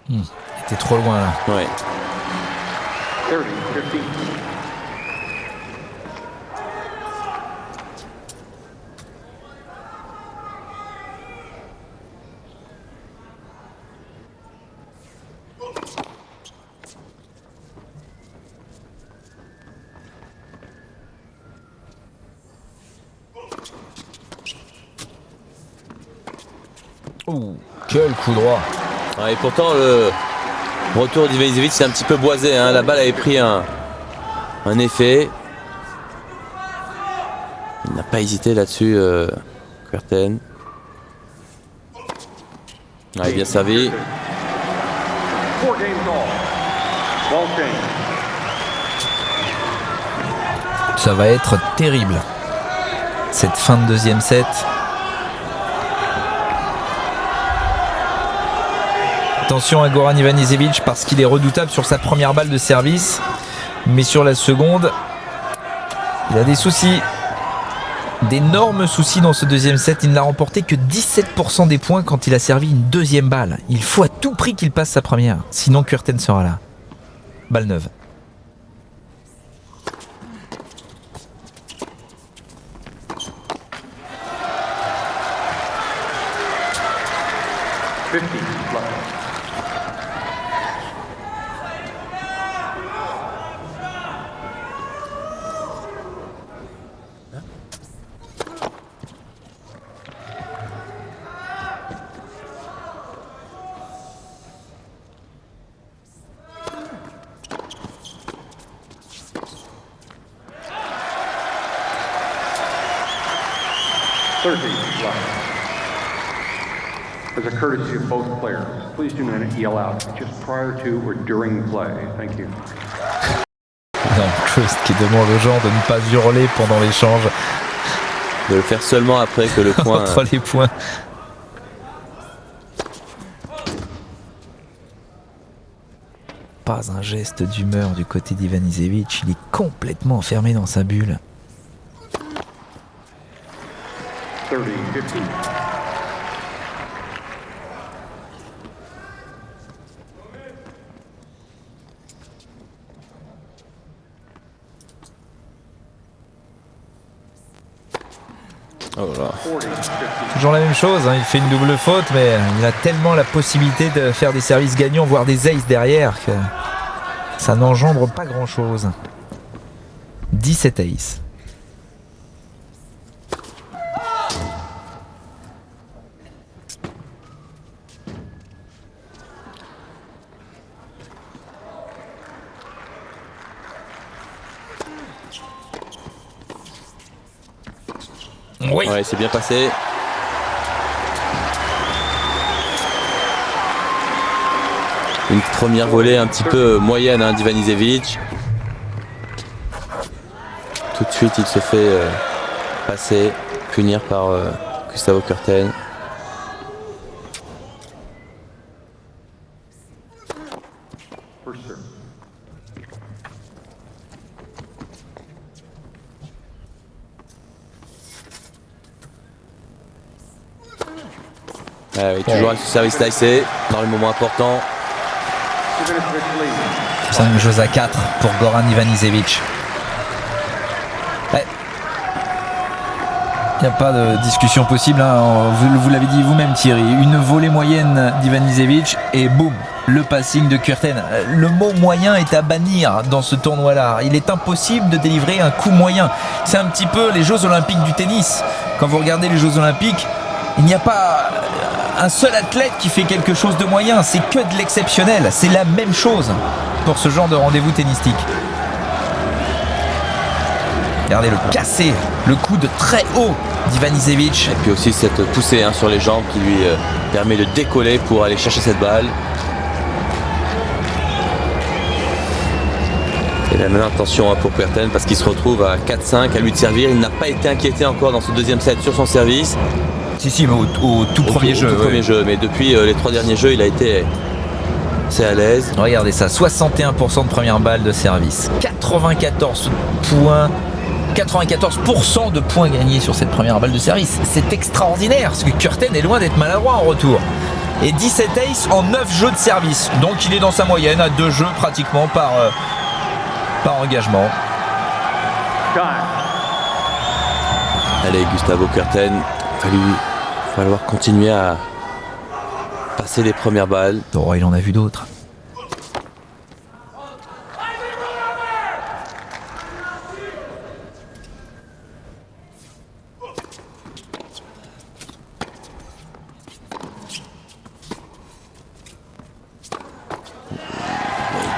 Il était trop loin là. Ouais. 30, 15. Ouh, quel coup droit. Et pourtant le retour d'Ivanisevic c'est un petit peu boisé. La balle avait pris un effet. Il n'a pas hésité là-dessus, Kuerten. Il est bien servi. 4 games all. Ball change. Ça va être terrible. Cette fin de deuxième set. Attention à Goran Ivanisevic parce qu'il est redoutable sur sa première balle de service. Mais sur la seconde, il a des soucis. D'énormes soucis dans ce deuxième set. Il n'a remporté que 17% des points quand il a servi une deuxième balle. Il faut à tout prix qu'il passe sa première. Sinon Kuerten sera là. Balle neuve. Love. As a courtesy of both players, please do not yell out just prior to or during play. Thank you. Proust qui demande aux gens de ne pas hurler pendant l'échange De le faire seulement après que le point... entre les points. Pas un geste d'humeur du côté d'Ivanisevic, il est complètement enfermé dans sa bulle. 30-15. Oh là là. Toujours la même chose, hein, il fait une double faute, mais il a tellement la possibilité de faire des services gagnants, voire des aces derrière, que ça n'engendre pas grand-chose. 17 aces. Oui. Ouais, c'est bien passé. Une première volée un petit peu moyenne hein, d'Ivanisevic. Tout de suite, il se fait passer, punir par Gustavo Kuerten. First serve. Oui, toujours un service slicé dans le moment important. Ivanisevic leads. 5 jeux à 4 pour Goran Ivanisevic. Il n'y a pas de discussion possible, hein. Vous l'avez dit vous-même Thierry, une volée moyenne d'Ivanisevic et boum, le passing de Kuerten. Le mot moyen est à bannir dans ce tournoi-là. Il est impossible de délivrer un coup moyen. C'est un petit peu les Jeux Olympiques du tennis. Quand vous regardez les Jeux Olympiques, il n'y a pas un seul athlète qui fait quelque chose de moyen. C'est que de l'exceptionnel. C'est la même chose pour ce genre de rendez-vous tennistique. Regardez le cassé, le coup de très haut d'Ivanisevic. Et puis aussi cette poussée hein, sur les jambes qui lui permet de décoller pour aller chercher cette balle. Et la même intention hein, pour Kuerten parce qu'il se retrouve à 4-5 à lui de servir. Il n'a pas été inquiété encore dans ce deuxième set sur son service. Si, mais au tout premier jeu. Premier jeu, mais depuis les 3 derniers jeux, il a été assez à l'aise. Regardez ça, 61% de première balle de service, 94 points. 94% de points gagnés sur cette première balle de service. C'est extraordinaire, parce que Kuerten est loin d'être maladroit en retour. Et 17 aces en 9 jeux de service. Donc il est dans sa moyenne à 2 jeux pratiquement par engagement. Allez, Gustavo Kuerten, il va falloir continuer à passer les premières balles. Oh, il en a vu d'autres.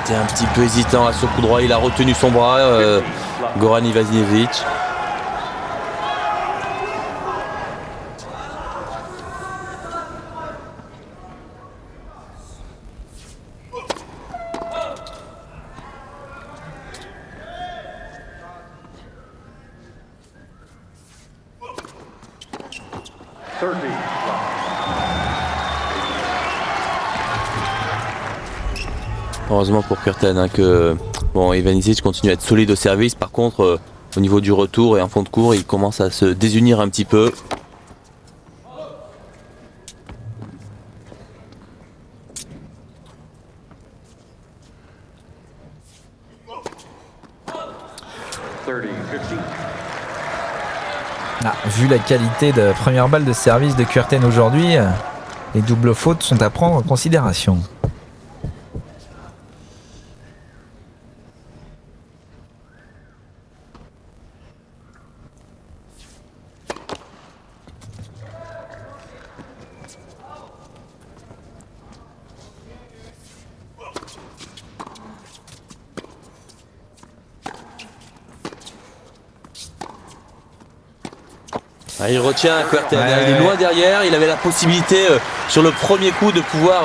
Il était un petit peu hésitant à ce coup droit, il a retenu son bras, Goran Ivanisevic. Heureusement pour Kuerten hein, que Ivanisevic continue à être solide au service. Par contre, au niveau du retour et en fond de cours, il commence à se désunir un petit peu. Vu la qualité de première balle de service de Kuerten aujourd'hui, les doubles fautes sont à prendre en considération. Il retient Kuerten, il est loin derrière, il avait la possibilité sur le premier coup de pouvoir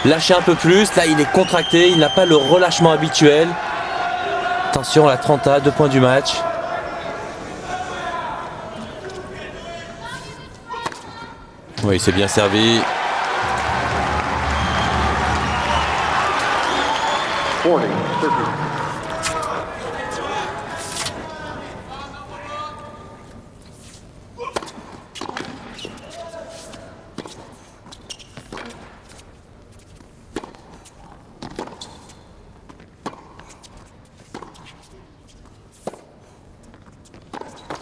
lâcher un peu plus. Là, il est contracté, il n'a pas le relâchement habituel. Attention, la 30 2 points du match. Oui, il s'est bien servi. 40, 13.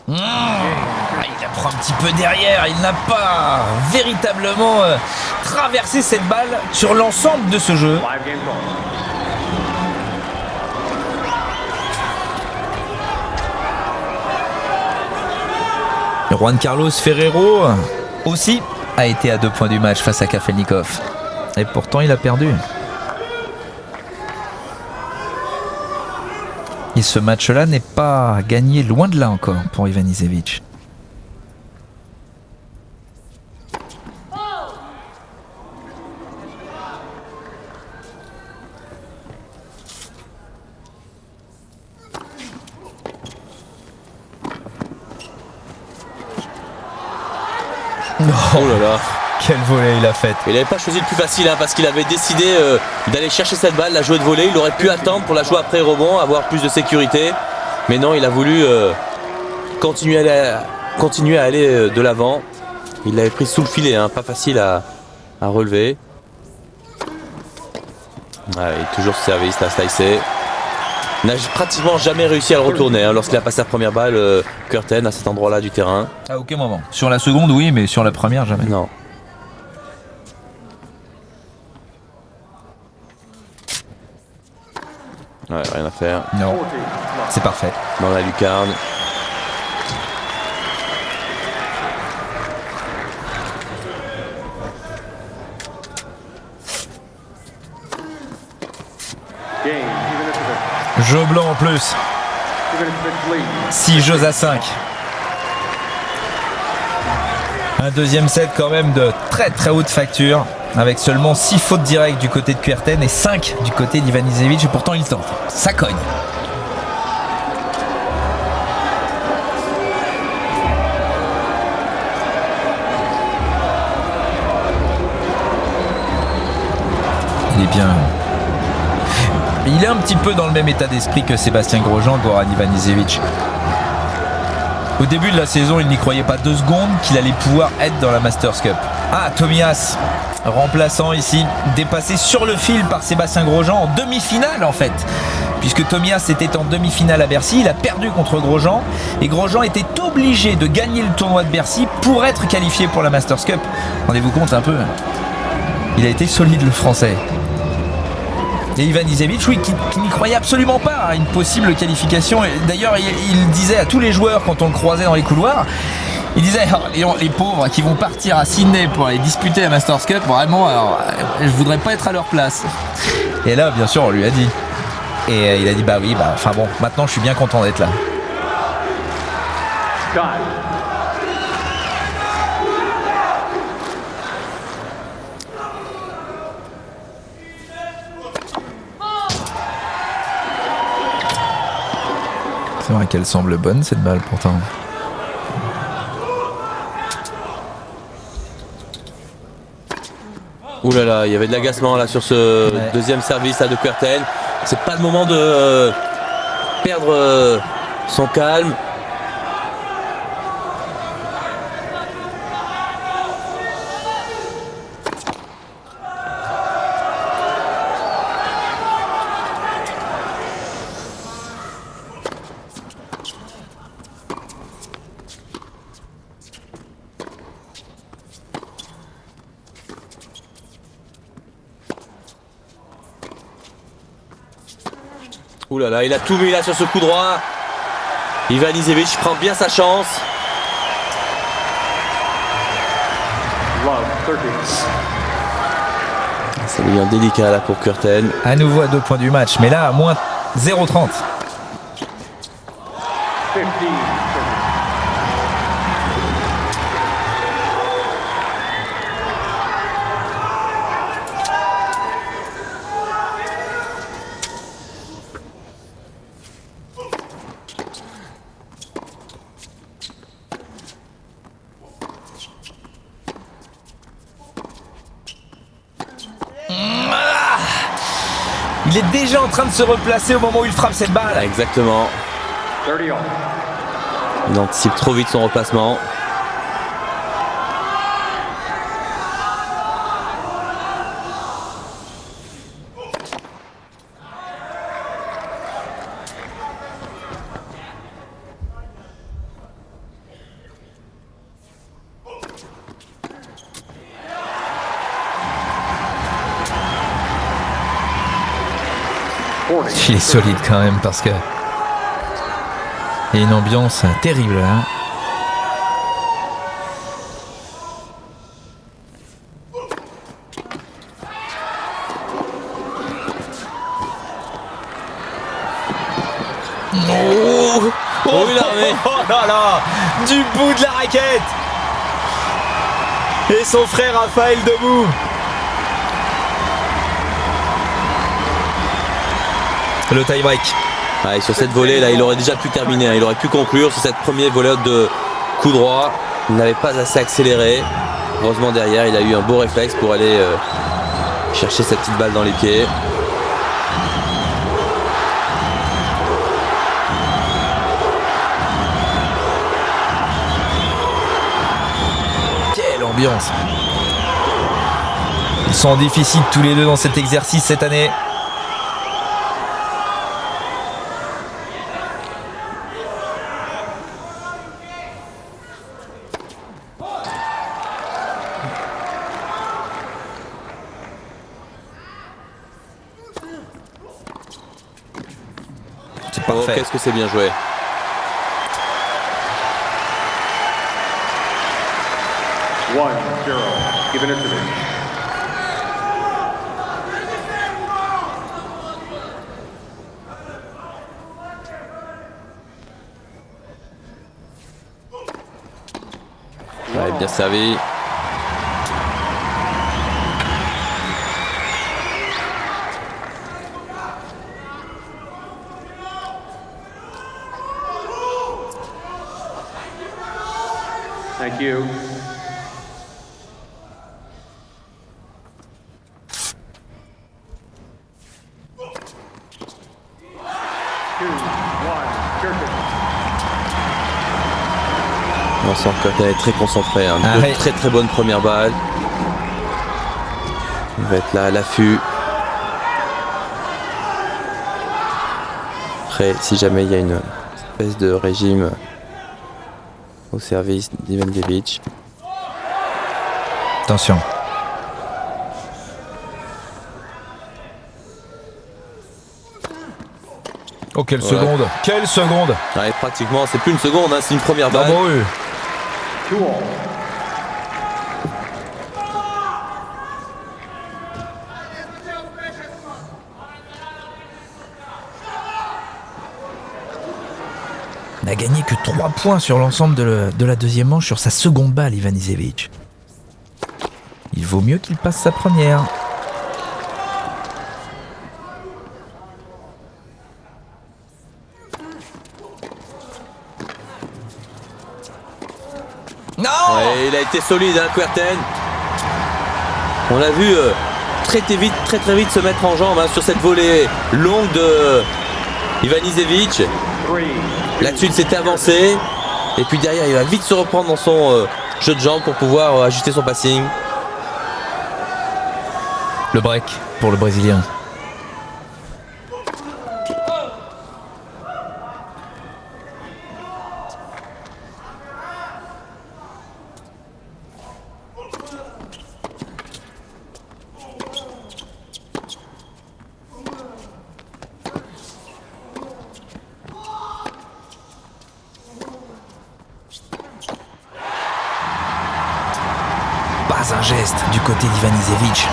Il la prend un petit peu derrière, il n'a pas véritablement traversé cette balle sur l'ensemble de ce jeu. 5 game call. Juan Carlos Ferrero aussi a été à 2 points du match face à Kafelnikov. Et pourtant il a perdu. Et ce match-là n'est pas gagné, loin de là encore pour Ivanisevic. Oh là là. Quel volet il a fait. Il n'avait pas choisi le plus facile parce qu'il avait décidé d'aller chercher cette balle, la jouer de volée. Il aurait pu attendre pour la jouer après rebond, avoir plus de sécurité. Mais non, il a voulu continuer à aller de l'avant. Il l'avait pris sous le filet, pas facile à relever. Il est toujours sur service, là, Stacey. Il n'a pratiquement jamais réussi à le retourner lorsqu'il a passé la première balle, Curtin, à cet endroit-là du terrain. À aucun moment. Sur la seconde, oui, mais sur la première, jamais. Non. Ouais, rien à faire. Non, c'est parfait. Dans la lucarne. Game, even if it's Jeu blanc en plus. a 6 lead. 6 jeux à 5. Un deuxième set quand même de très très haute facture, avec seulement 6 fautes directes du côté de Kuerten et 5 du côté d'Ivanisevic, et pourtant il tente. Ça cogne. Il est bien. Il est un petit peu dans le même état d'esprit que Sébastien Grosjean, Goran Ivanisevic. Au début de la saison, il n'y croyait pas 2 secondes qu'il allait pouvoir être dans la Masters Cup. Ah, Tomias, remplaçant ici, dépassé sur le fil par Sébastien Grosjean en demi-finale en fait. Puisque Tomias était en demi-finale à Bercy, il a perdu contre Grosjean. Et Grosjean était obligé de gagner le tournoi de Bercy pour être qualifié pour la Masters Cup. Rendez-vous compte un peu. Il a été solide le français. Et Ivanisevic, oui, qui n'y croyait absolument pas à une possible qualification. D'ailleurs, il disait à tous les joueurs quand on le croisait dans les couloirs, il disait les pauvres qui vont partir à Sydney pour aller disputer la Masters Cup, vraiment, alors, je voudrais pas être à leur place. Et là, bien sûr, on lui a dit. Et il a dit, bah oui, enfin bon, maintenant je suis bien content d'être là. Time. C'est vrai qu'elle semble bonne cette balle pourtant. Ouh là là, il y avait de l'agacement là sur ce deuxième service là, de Kuerten. C'est pas le moment de perdre son calme. Ouh là là, il a tout mis là sur ce coup droit. Ivanisevic prend bien sa chance. Love, 13. Ça devient délicat là pour Kuerten. À nouveau à 2 points du match, mais là à moins 0,30. 15. Il est déjà en train de se replacer au moment où il frappe cette balle. Exactement. 30 all. Il anticipe trop vite son replacement. Il est solide quand même parce que il y a une ambiance terrible là. Oh, il a remis. Oh là là, du bout de la raquette. Et son frère Raphaël debout. Le tie-break. Ouais, sur cette volée là, il aurait déjà pu terminer, hein. Il aurait pu conclure sur cette première volée de coup droit. Il n'avait pas assez accéléré. Heureusement derrière, il a eu un beau réflexe pour aller chercher sa petite balle dans les pieds. Quelle ambiance. Ils sont en déficit tous les deux dans cet exercice cette année. Oh, qu'est-ce que c'est bien joué. One, zero. Ivanisevic. Ouais, bien servi. Thank you. On sent qu'elle est très concentrée, hein. Ah, ouais. Très très bonne première balle. Il va être là à l'affût. Après, si jamais il y a une espèce de régime au service d'Ivanisevic. Attention. Oh, quelle seconde. Quelle seconde. Ouais, pratiquement, c'est plus une seconde, hein, c'est une première balle. Bravo, eux. 2 all. N'a gagné que 3 points sur l'ensemble de la deuxième manche sur sa seconde balle, Ivanisevic. Il vaut mieux qu'il passe sa première. Non! Ouais, il a été solide, hein, Kuerten. On l'a vu très vite se mettre en jambe, hein, sur cette volée longue de Ivanisevic. 3. Là-dessus, il s'était avancé. Et puis derrière, il va vite se reprendre dans son jeu de jambes pour pouvoir ajuster son passing. Le break pour le Brésilien. Pas un geste du côté d'Ivanisevic.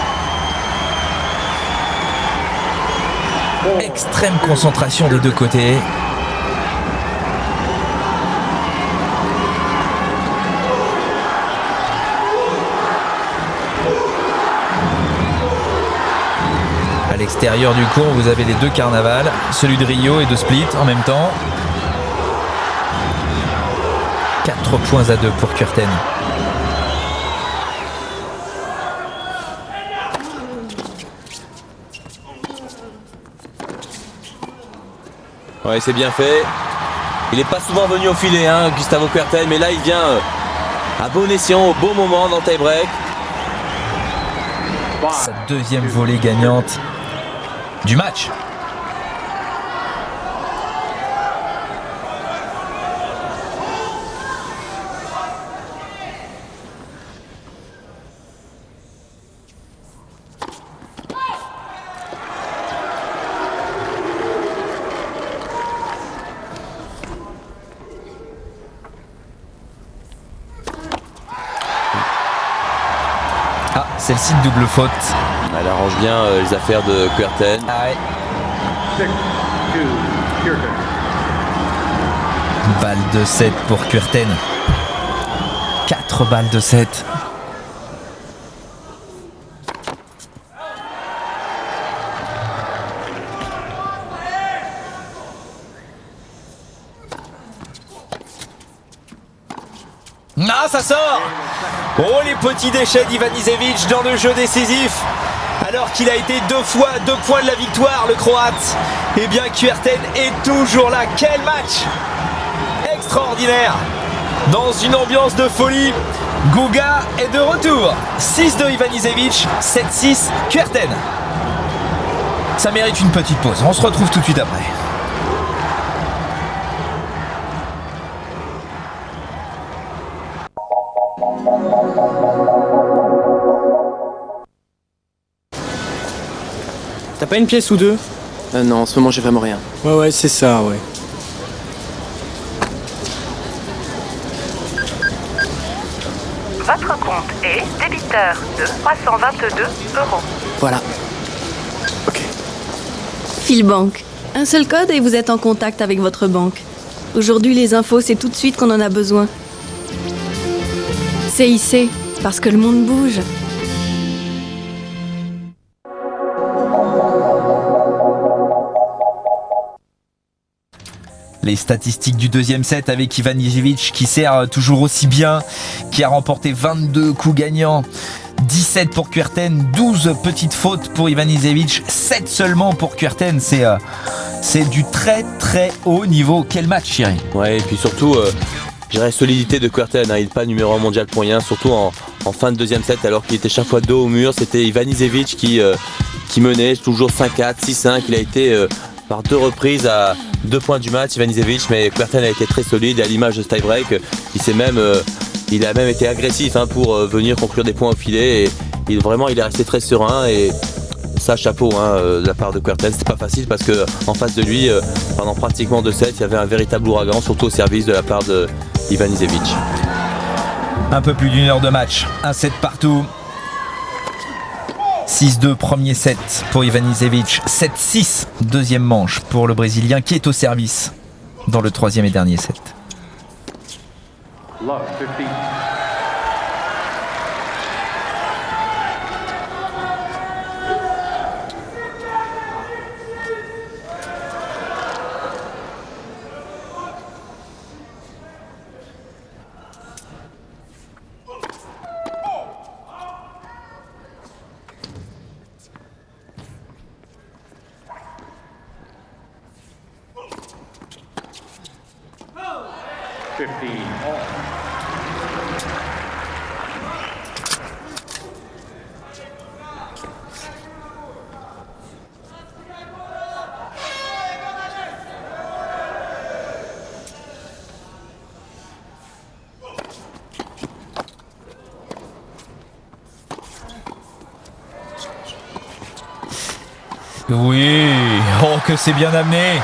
Extrême concentration des deux côtés. À l'extérieur du court, vous avez les deux carnavals, celui de Rio et de Split en même temps. 4 points à 2 pour Kuerten. Ouais, c'est bien fait. Il n'est pas souvent venu au filet, hein, Gustavo Kuerten, mais là il vient à bon escient, au bon moment dans le tie-break. Sa deuxième volée gagnante du match. Ah, celle-ci de double faute. Elle arrange bien les affaires de Kuerten. Ah ouais. 6-2, Kuerten. Balle de 7 pour Kuerten. 4 balles de 7. Ah, ça sort! Oh, les petits déchets d'Ivanisevic dans le jeu décisif. Alors qu'il a été 2 fois 2 points de la victoire, le Croate. Eh bien, Kuerten est toujours là. Quel match extraordinaire! Dans une ambiance de folie, Guga est de retour. 6-2 Ivanisevic, 7-6 Kuerten. Ça mérite une petite pause. On se retrouve tout de suite après. T'as pas une pièce ou deux? Non, en ce moment j'ai vraiment rien. Ouais, c'est ça, ouais. Votre compte est débiteur de 322 €. Voilà. Ok. Philbank. Un seul code et vous êtes en contact avec votre banque. Aujourd'hui, les infos, c'est tout de suite qu'on en a besoin. CIC, parce que le monde bouge. Les statistiques du deuxième set avec Ivanisevic qui sert toujours aussi bien, qui a remporté 22 coups gagnants, 17 pour Kuerten, 12 petites fautes pour Ivanisevic, 7 seulement pour Kuerten. C'est du très très haut niveau. Quel match, Chéri. Ouais, et puis surtout, je dirais solidité de Kuerten, hein. Il n'est pas numéro 1 mondial pour rien, surtout en fin de deuxième set alors qu'il était chaque fois dos au mur. C'était Ivanisevic qui menait toujours 5-4, 6-5. Il a été par 2 reprises à 2 points du match, Ivanisevic, mais Kuerten a été très solide. À l'image de ce tie-break, il a même été agressif, hein, pour venir conclure des points au filet. Et il est resté très serein. Et ça, chapeau, hein, de la part de Kuerten. C'était pas facile parce que en face de lui, pendant pratiquement 2 sets, il y avait un véritable ouragan, surtout au service de la part de Ivanisevic. Un peu plus d'1 heure de match, un set partout. 6-2 premier set pour Ivanisevic, 7-6 deuxième manche pour le Brésilien qui est au service dans le troisième et dernier set. Love, 50. Oui, oh que c'est bien amené.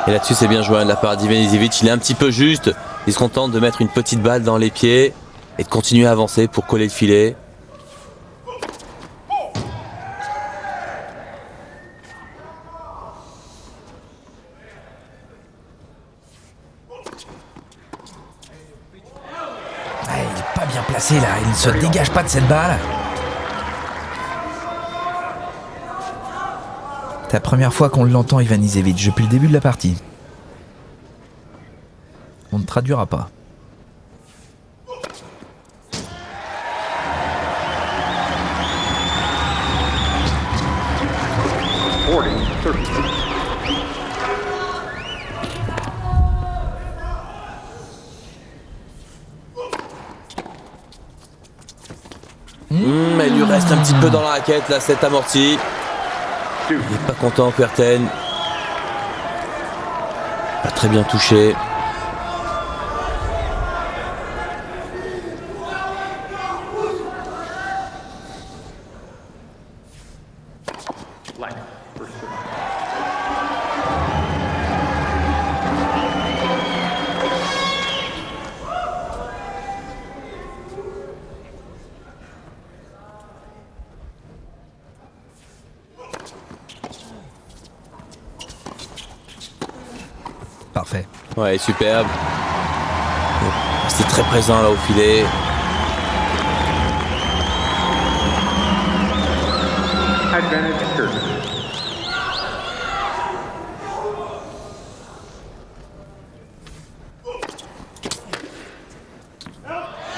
Et là-dessus, c'est bien joué de la part d'Ivanisevic. Il est un petit peu juste. Il se contente de mettre une petite balle dans les pieds et de continuer à avancer pour coller le filet. Il n'est pas bien placé là, il ne se dégage pas de cette balle. C'est la première fois qu'on l'entend, Ivanisevic, depuis le début de la partie. On ne traduira pas. Il lui reste un petit peu dans la raquette, là, c'est amorti. Il n'est pas content, Kuerten. Pas très bien touché. Parfait. Ouais, superbe. C'était très présent là au filet. Advantage Curtis.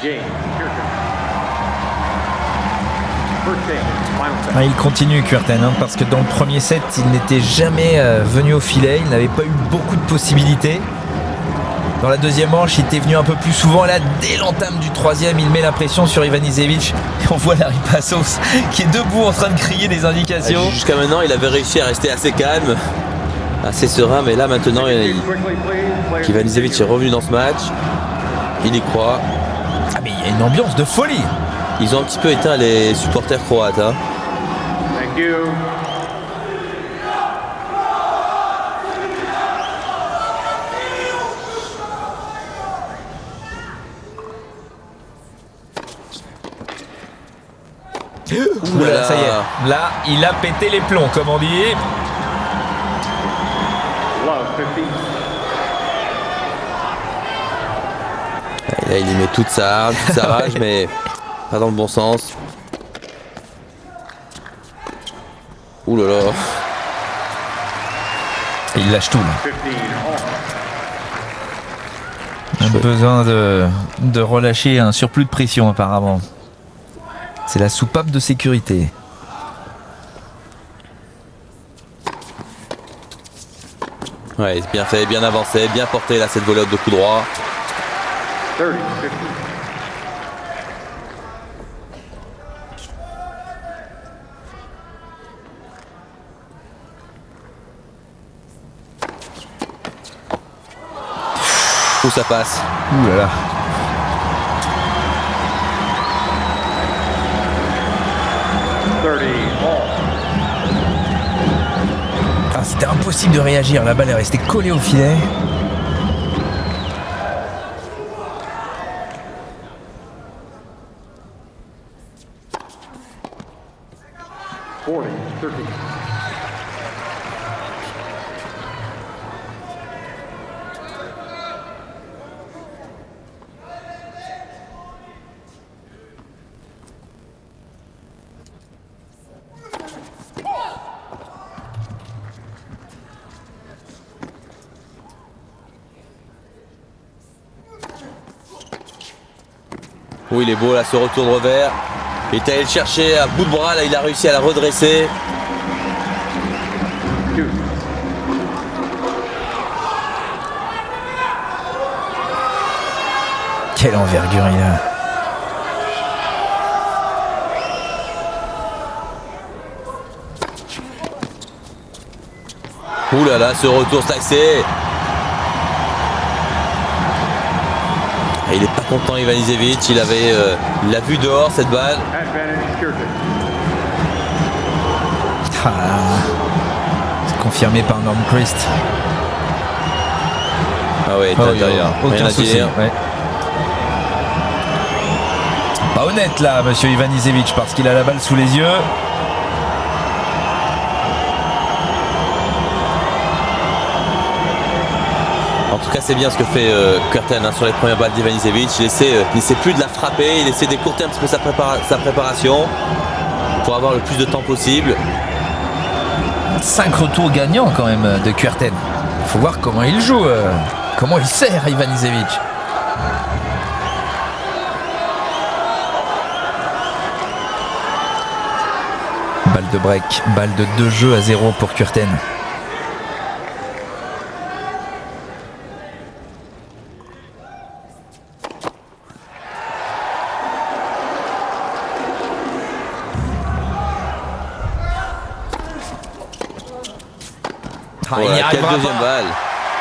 Game Curtis. First game, final set. Il continue Kuerten, parce que dans le premier set, il n'était jamais venu au filet, il n'avait pas eu beaucoup de possibilités. Dans la deuxième manche, il était venu un peu plus souvent. Là, dès l'entame du troisième, il met la pression sur Ivanisevic. Et on voit Larry Passos qui est debout en train de crier des indications. Jusqu'à maintenant, il avait réussi à rester assez calme, assez serein, mais là maintenant, Ivanisevic est revenu dans ce match. Il y croit. Ah mais il y a une ambiance de folie. Ils ont un petit peu éteint les supporters croates. Thank you. Oula, ça y est. Là, il a pété les plombs, comme on dit. Love 50. Là, il y met toute sa rage, mais pas dans le bon sens. Ouh là là. Et il lâche tout, là. 15 all. On a besoin de relâcher un surplus de pression, apparemment. C'est la soupape de sécurité. Ouais, bien fait, bien avancé, bien porté là cette volée de coup droit. 30, 50. Où ça passe. Ouh là là. Ah, c'était impossible de réagir, la balle est restée collée au filet. Oui, il est beau là, ce retour de revers. Il est allé le chercher à bout de bras, là il a réussi à la redresser. Quelle envergure il a. Ouh là là, ce retour slaxé. Il est pas content Ivanisevic, il l'a vu dehors cette balle. Ah, c'est confirmé par Norm Christ. Ah ouais, il est à l'intérieur. Aucun souci. Ouais. Pas honnête là, monsieur Ivanisevic, parce qu'il a la balle sous les yeux. En tout cas, c'est bien ce que fait Kuerten sur les premières balles d'Ivanisevic. Il essaie plus de la frapper, il essaie d'écourter un petit peu sa préparation pour avoir le plus de temps possible. 5 retours gagnants quand même de Kuerten. Il faut voir comment il joue, comment il sert Ivanisevic. Balle de break, balle de 2-0 pour Kuerten. il n'y Quelle arrivera deuxième pas. balle.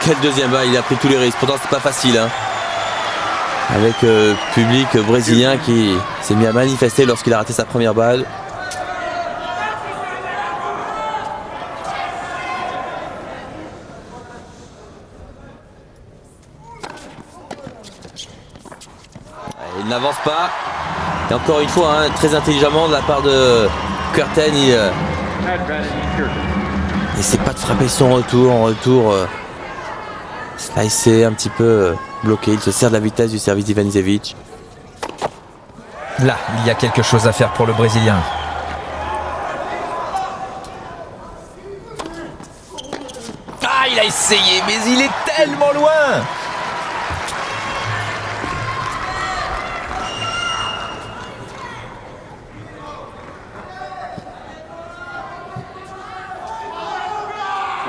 Quelle deuxième balle, il a pris tous les risques. Pourtant c'est pas facile. Hein. Avec public brésilien qui s'est mis à manifester lorsqu'il a raté sa première balle. Il n'avance pas. Et encore une fois, hein, très intelligemment de la part de Kuerten, il n'essaie pas de frapper son retour. En retour, slicé, un petit peu bloqué. Il se sert de la vitesse du service d'Ivanisevic. Là, il y a quelque chose à faire pour le Brésilien. Ah, il a essayé, mais il est tellement loin.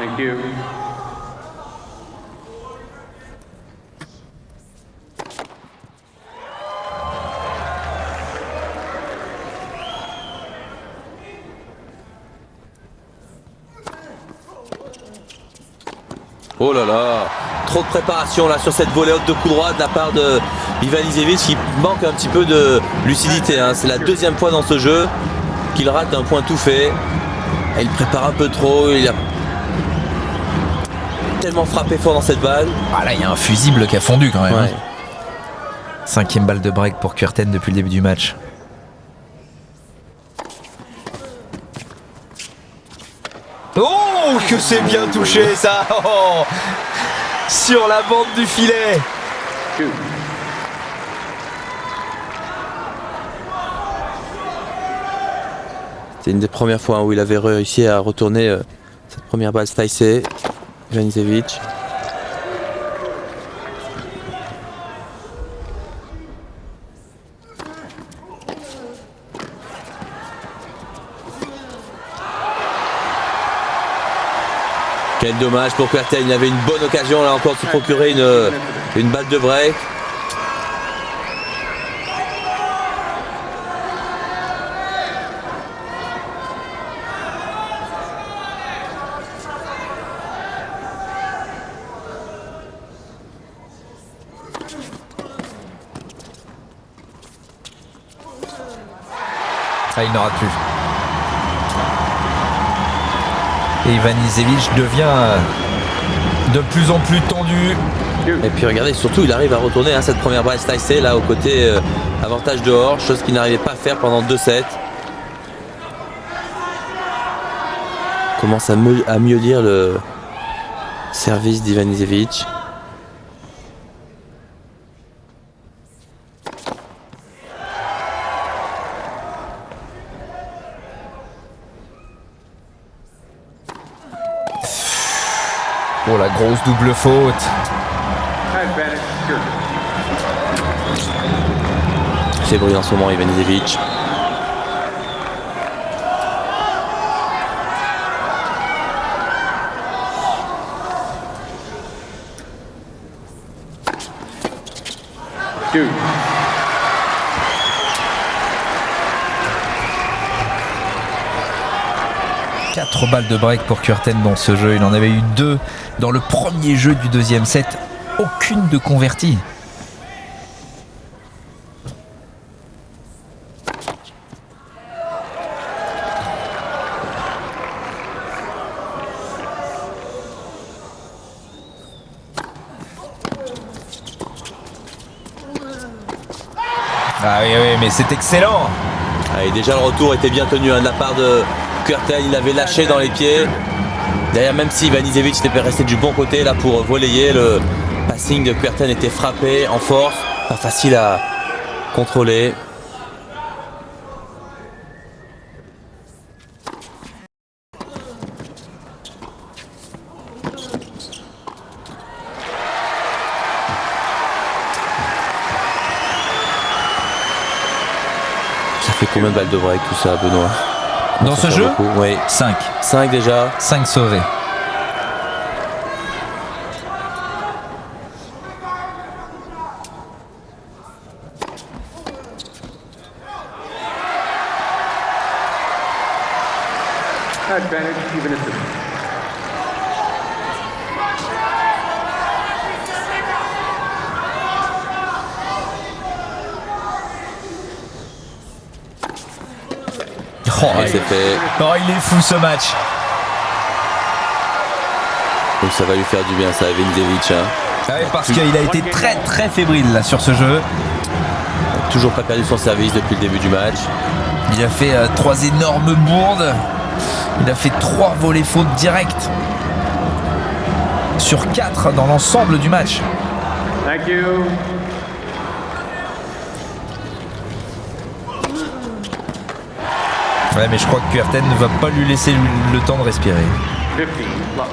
Thank you. Oh là là, trop de préparation là sur cette volée haute de coup droit de la part de Ivanisevic qui manque un petit peu de lucidité. Hein. C'est la deuxième fois dans ce jeu qu'il rate un point tout fait. Et il prépare un peu trop, il a tellement frappé fort dans cette balle. Ah là, il y a un fusible qui a fondu quand même. Ouais. 5e balle de break pour Kuerten depuis le début du match. Oh, que c'est bien touché ça. Oh, sur la bande du filet. C'était une des premières fois où il avait réussi à retourner cette première balle slicée. Ivanisevic. Quel dommage pour Kuerten, il avait une bonne occasion là encore de se procurer une balle de break. Ah, il n'aura plus. Et Ivanisevic devient de plus en plus tendu. Et puis regardez, surtout il arrive à retourner cette première balle slicée là au côté avantage dehors, chose qu'il n'arrivait pas à faire pendant 2 sets. Commence à mieux lire le service d'Ivanisevic. Oh, la grosse double faute. C'est brûlé en ce moment Ivanisevic. Two. Quatre balles de break pour Kuerten dans ce jeu. Il en avait eu 2 dans le premier jeu du deuxième set. Aucune de convertie. Ah oui, oui, mais c'est excellent. Ah, et déjà le retour était bien tenu de la part de Kuerten, il avait lâché dans les pieds. D'ailleurs, même si Ivanisevic était resté du bon côté là pour relayer, le passing de Kuerten était frappé en force, pas facile à contrôler. Ça fait combien de balles de break tout ça, Benoît? Dans ce jeu, oui. 5. 5 déjà. 5 sauvés. Advantage, even if Et c'est fait. Oh, il est fou ce match. Donc ça va lui faire du bien ça à Ivanizevich. Ah oui, parce qu'il a été très très fébrile là sur ce jeu. Toujours pas perdu son service depuis le début du match. Il a fait 3 énormes bourdes. Il a fait 3 volées fautes directes sur 4 dans l'ensemble du match. Thank you. Ouais, mais je crois que Kuerten ne va pas lui laisser le temps de respirer. 15 love.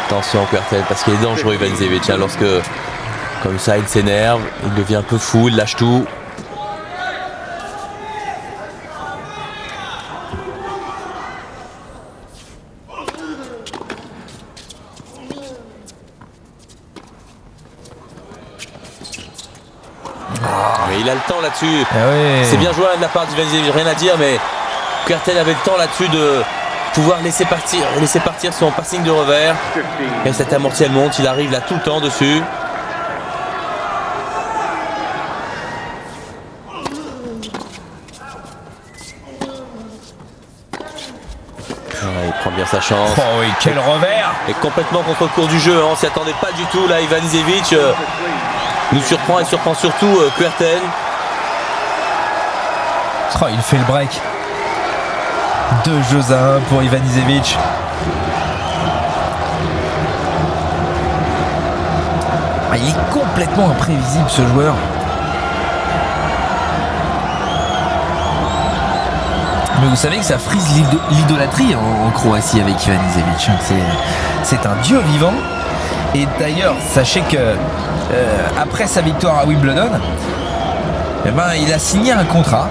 Attention Kuerten parce qu'il est dangereux Ivanizevich. Lorsque comme ça il s'énerve, il devient un peu fou, il lâche tout. Mais il a le temps là-dessus. C'est bien joué de la part d'Ivanizevich, rien à dire, mais Kuerten avait le temps là-dessus de pouvoir laisser partir son passing de revers. Et cette amorti elle monte, il arrive là tout le temps dessus. Il prend bien sa chance. Oh oui, quel revers! Et complètement contre le cours du jeu, on s'y attendait pas du tout là. Ivanizevich nous surprend et surprend surtout Kuerten. Oh, il fait le break. 2-1 pour Ivanizevich. Ah, il est complètement imprévisible ce joueur. Mais vous savez que ça frise l'idolâtrie en Croatie avec Ivanizevich. C'est un dieu vivant. Et d'ailleurs, sachez que après sa victoire à Wimbledon, eh ben, il a signé un contrat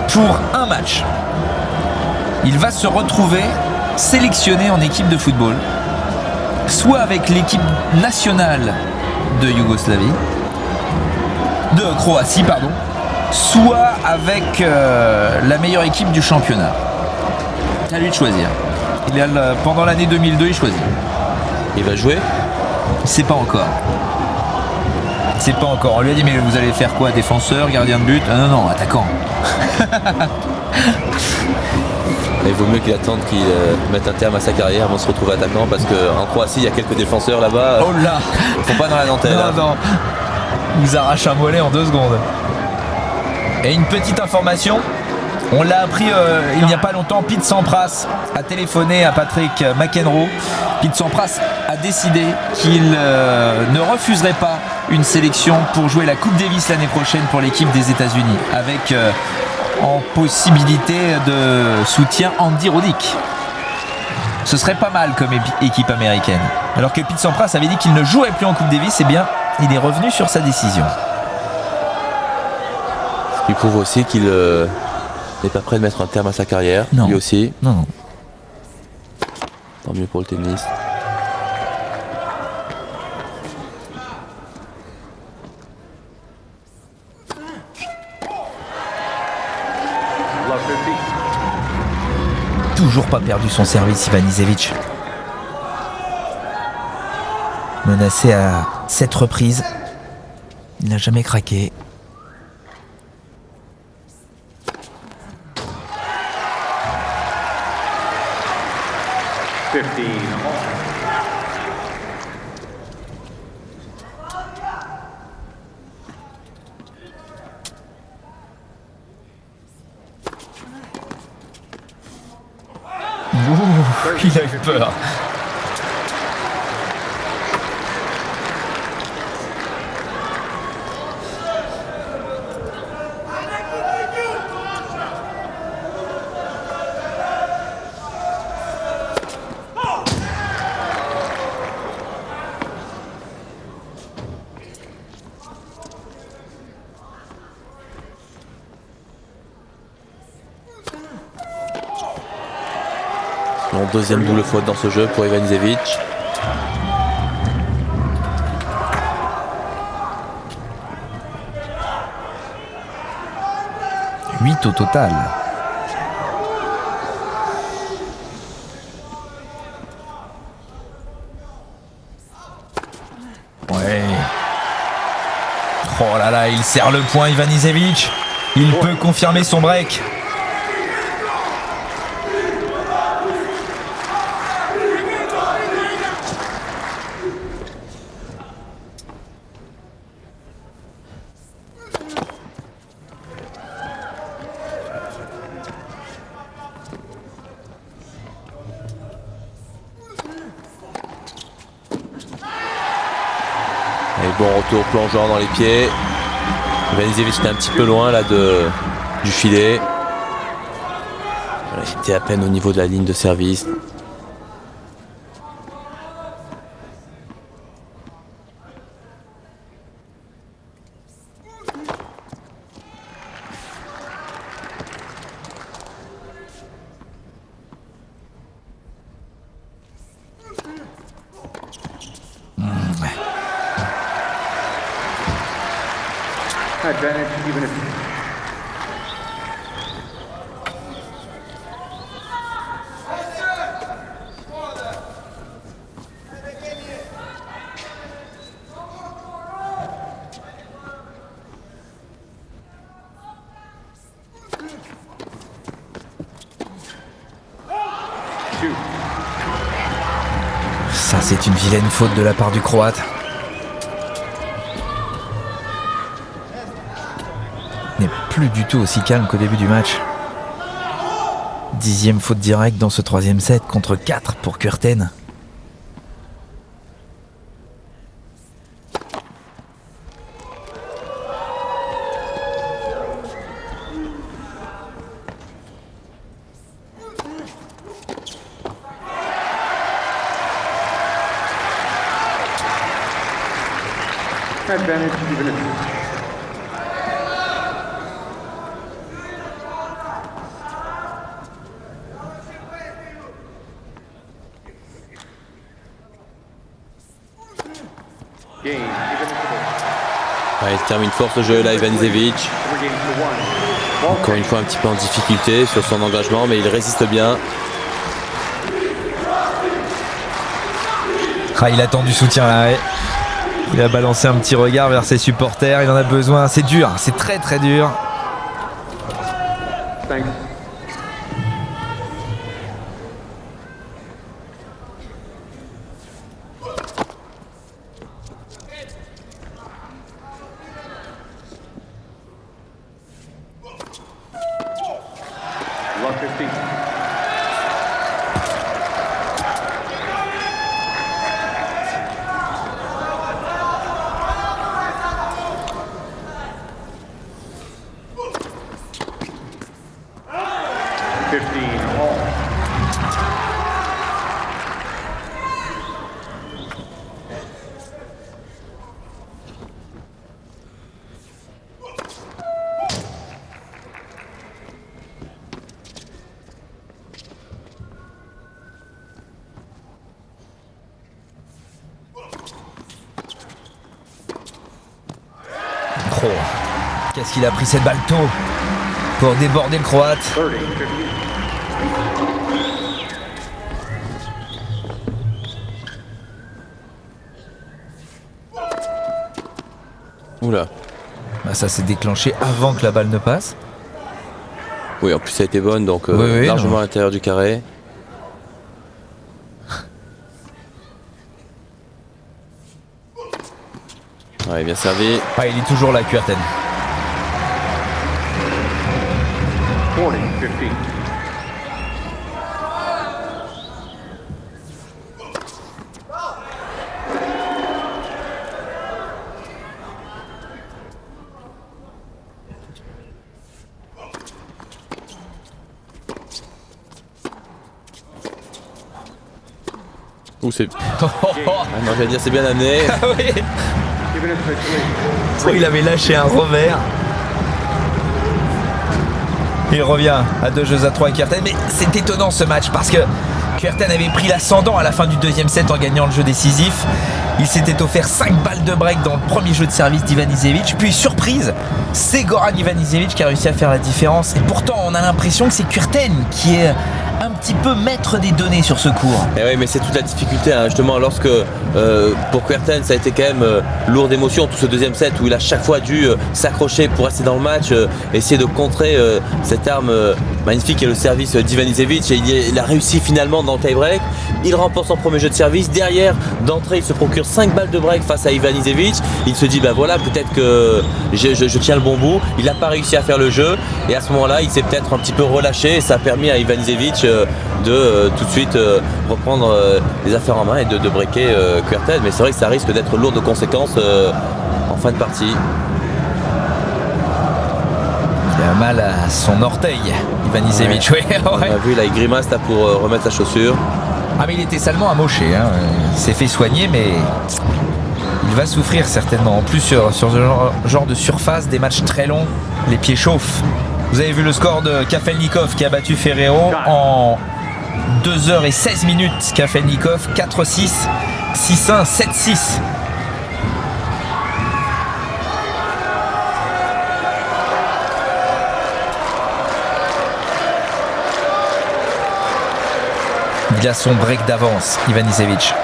pour un match. Il va se retrouver sélectionné en équipe de football, soit avec l'équipe nationale de Yougoslavie, de Croatie, pardon, soit avec la meilleure équipe du championnat. À lui de choisir. Pendant l'année 2002, il choisit. Il va jouer ? C'est pas encore. C'est pas encore. On lui a dit mais vous allez faire quoi? Défenseur, gardien de but? Ah non, attaquant. Il vaut mieux qu'il attende qu'il mette un terme à sa carrière avant de se retrouver attaquant parce qu'en Croatie il y a quelques défenseurs là-bas. Oh là! Ils font pas dans la dentelle. Non. Il vous arrache un mollet en 2 secondes. Et une petite information, on l'a appris il n'y a pas longtemps, Pete Sampras a téléphoné à Patrick McEnroe. Pete Sampras a décidé qu'il ne refuserait pas une sélection pour jouer la Coupe Davis l'année prochaine pour l'équipe des États-Unis, avec en possibilité de soutien Andy Roddick. Ce serait pas mal comme équipe américaine. Alors que Pete Sampras avait dit qu'il ne jouerait plus en Coupe Davis, eh bien, il est revenu sur sa décision. Il prouve aussi qu'il n'est pas prêt de mettre un terme à sa carrière. Non. Lui aussi. Non. Tant mieux pour le tennis. Toujours pas perdu son service, Ivanizevich. Menacé à 7 reprises, il n'a jamais craqué. Il a eu peur. Donc deuxième double faute dans ce jeu pour Ivanisevic. Au total. Ouais. Oh là là, il serre le point Ivanisevic. Il peut confirmer son break. Et bon retour plongeant dans les pieds. Ivanisevic était un petit peu loin là du filet. Voilà, il était à peine au niveau de la ligne de service. Advantage, even if Ça, c'est une vilaine faute de la part du Croate. N'est plus du tout aussi calme qu'au début du match. 10e faute directe dans ce 3e set contre 4 pour Kuerten. advantage, even if Il termine fort ce jeu là, Ivanisevic. Encore une fois un petit peu en difficulté sur son engagement, mais il résiste bien. Ah, il attend du soutien là. Ouais. Il a balancé un petit regard vers ses supporters. Il en a besoin. C'est dur. C'est très très dur. Thanks. Love 50. Oh, qu'est-ce qu'il a pris cette balle tôt pour déborder le Croate. 30, 50. Oula. Bah, ça s'est déclenché avant que la balle ne passe. Oui, en plus ça a été bonne, donc oui, largement non. à l'intérieur du carré. Ouais, bien servi. Ah, il est toujours là, Kuerten. 40, 50. Ouh, c'est. Ah non, j'allais dire c'est bien amené. Ah oui. Even if it's late. Il avait lâché un revers. Il revient à 2 jeux à 3 avec Kuerten. Mais c'est étonnant ce match parce que Kuerten avait pris l'ascendant à la fin du deuxième set en gagnant le jeu décisif. Il s'était offert 5 balles de break dans le premier jeu de service d'Ivanisevic. Puis surprise, c'est Goran Ivanisevic qui a réussi à faire la différence. Et pourtant, on a l'impression que c'est Kuerten qui est un petit peu maître des données sur ce court. Et oui, mais c'est toute la difficulté, hein, justement, lorsque pour Kuerten, ça a été quand même lourd d'émotion, tout ce deuxième set où il a chaque fois dû s'accrocher pour rester dans le match, essayer de contrer cette arme magnifique qui est le service d'Ivanisevic. Et il a réussi finalement dans le tie-break. Il remporte son premier jeu de service. Derrière, d'entrée, il se procure 5 balles de break face à Ivanisevic. Il se dit, bah voilà, peut-être que je tiens le bon bout. Il n'a pas réussi à faire le jeu. Et à ce moment-là, il s'est peut-être un petit peu relâché. Et ça a permis à Ivanisevic de tout de suite reprendre les affaires en main et de breaker Kuerten. Mais c'est vrai que ça risque d'être lourd de conséquences en fin de partie. Il a mal à son orteil, Ivanisevic. Ouais. On a vu, là, il grimace là, pour remettre sa chaussure. Ah, mais il était salement amoché. Hein. Il s'est fait soigner, mais il va souffrir certainement. En plus, sur ce genre de surface, des matchs très longs, les pieds chauffent. Vous avez vu le score de Kafelnikov qui a battu Ferrero en 2h16 minutes. Kafelnikov 4-6, 6-1, 7-6. Il a son break d'avance, Ivanisevic.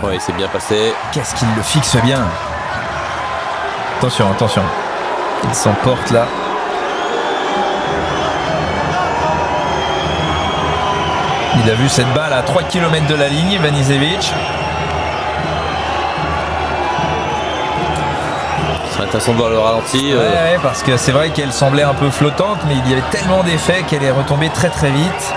Ouais, c'est bien passé. Qu'est-ce qu'il le fixe bien. Attention, attention. Il s'emporte là. Il a vu cette balle à 3 km de la ligne, Ivanisevic. C'est intéressant de voir le ralenti. Ouais, parce que c'est vrai qu'elle semblait un peu flottante, mais il y avait tellement d'effets qu'elle est retombée très très vite.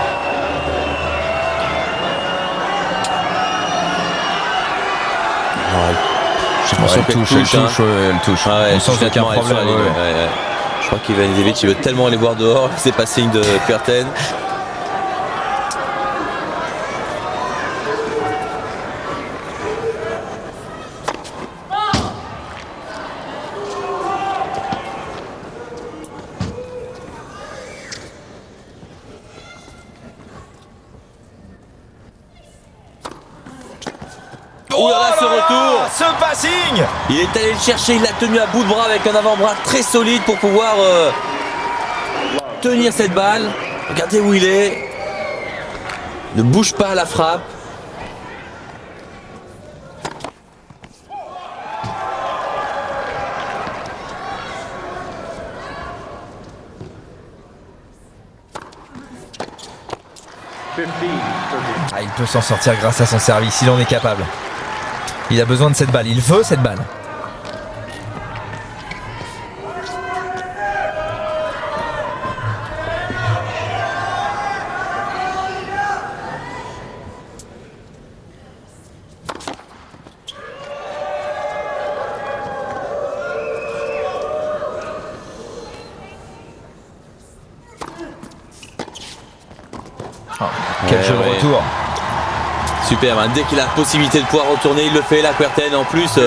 J'ai l'impression qu'elle touche. Elle touche. Ah ouais, sans aucun problème. Ouais. Je crois qu'Ivanisevic, il veut tellement aller voir dehors, c'est pas signe de Kuerten. Oh là là, ce retour, ce passing. Il est allé le chercher, il l'a tenu à bout de bras avec un avant-bras très solide pour pouvoir tenir cette balle. Regardez où il est. Ne bouge pas à la frappe. Ah, il peut s'en sortir grâce à son service, il en est capable. Il a besoin de cette balle, il veut cette balle. Oh, quel jeu de retour. Super, hein. Dès qu'il a la possibilité de pouvoir retourner, il le fait. La Kuerten en plus,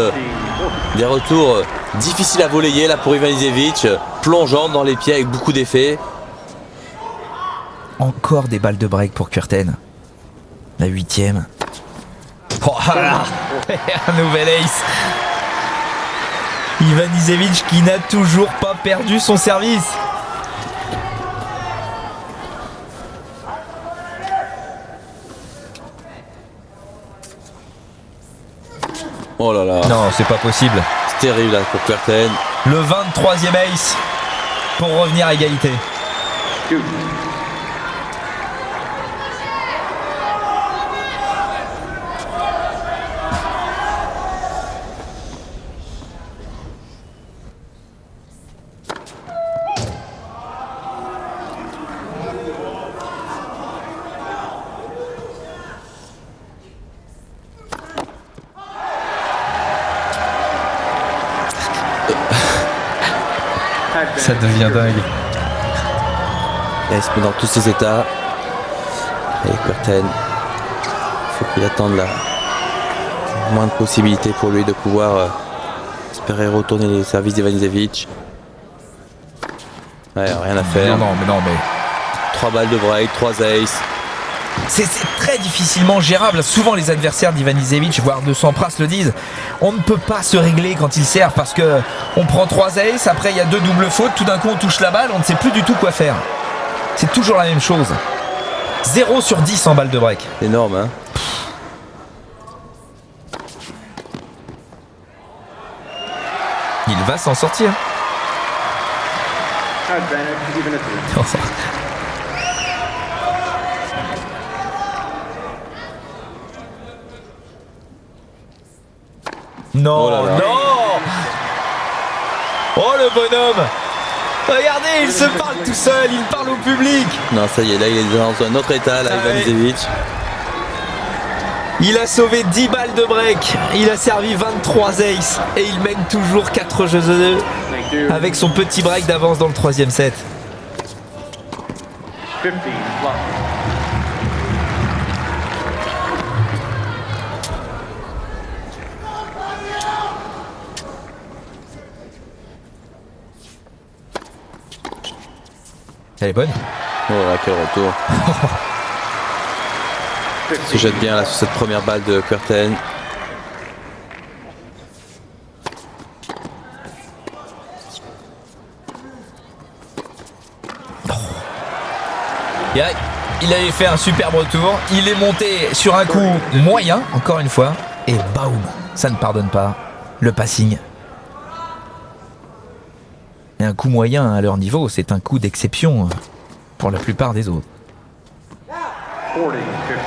des retours difficiles à voler là pour Ivanisevic, plongeant dans les pieds avec beaucoup d'effets. Encore des balles de break pour Kuerten. La 8e. Oh là, un nouvel ace. Ivanisevic qui n'a toujours pas perdu son service. Oh là là. Non, c'est pas possible. C'est terrible là, pour Kuerten. Le 23e ace pour revenir à égalité. Ça devient dingue. Et il se met dans tous ses états. Et Kuerten, il faut qu'il attende la moins de possibilités pour lui de pouvoir espérer retourner les services d'Ivanisevic. Ouais, rien à faire. Non, mais 3 balles de break, 3 aces. C'est très difficilement gérable. Souvent les adversaires d'Ivanisevic, voire de Sampras le disent. On ne peut pas se régler quand il sert parce que on prend 3 aces, après il y a 2 doubles fautes, tout d'un coup on touche la balle, on ne sait plus du tout quoi faire. C'est toujours la même chose. 0 sur 10 en balle de break. Énorme, hein. Il va s'en sortir. Non, Oh là là. non. Oh le bonhomme. Regardez, il se parle tout seul, il parle au public. Non, ça y est, là il est dans un autre état, là, Ivanisevic. Il a sauvé 10 balles de break, il a servi 23 aces et il mène toujours 4 jeux de 2 avec son petit break d'avance dans le 3e set. 15 plus. Elle est bonne. Oh là, quel retour. Il se jette bien là sur cette première balle de Kuerten. Il avait fait un superbe retour. Il est monté sur un coup moyen, encore une fois. Et boum, ça ne pardonne pas. Le passing. Et un coup moyen à leur niveau, c'est un coup d'exception pour la plupart des autres. 40, 15.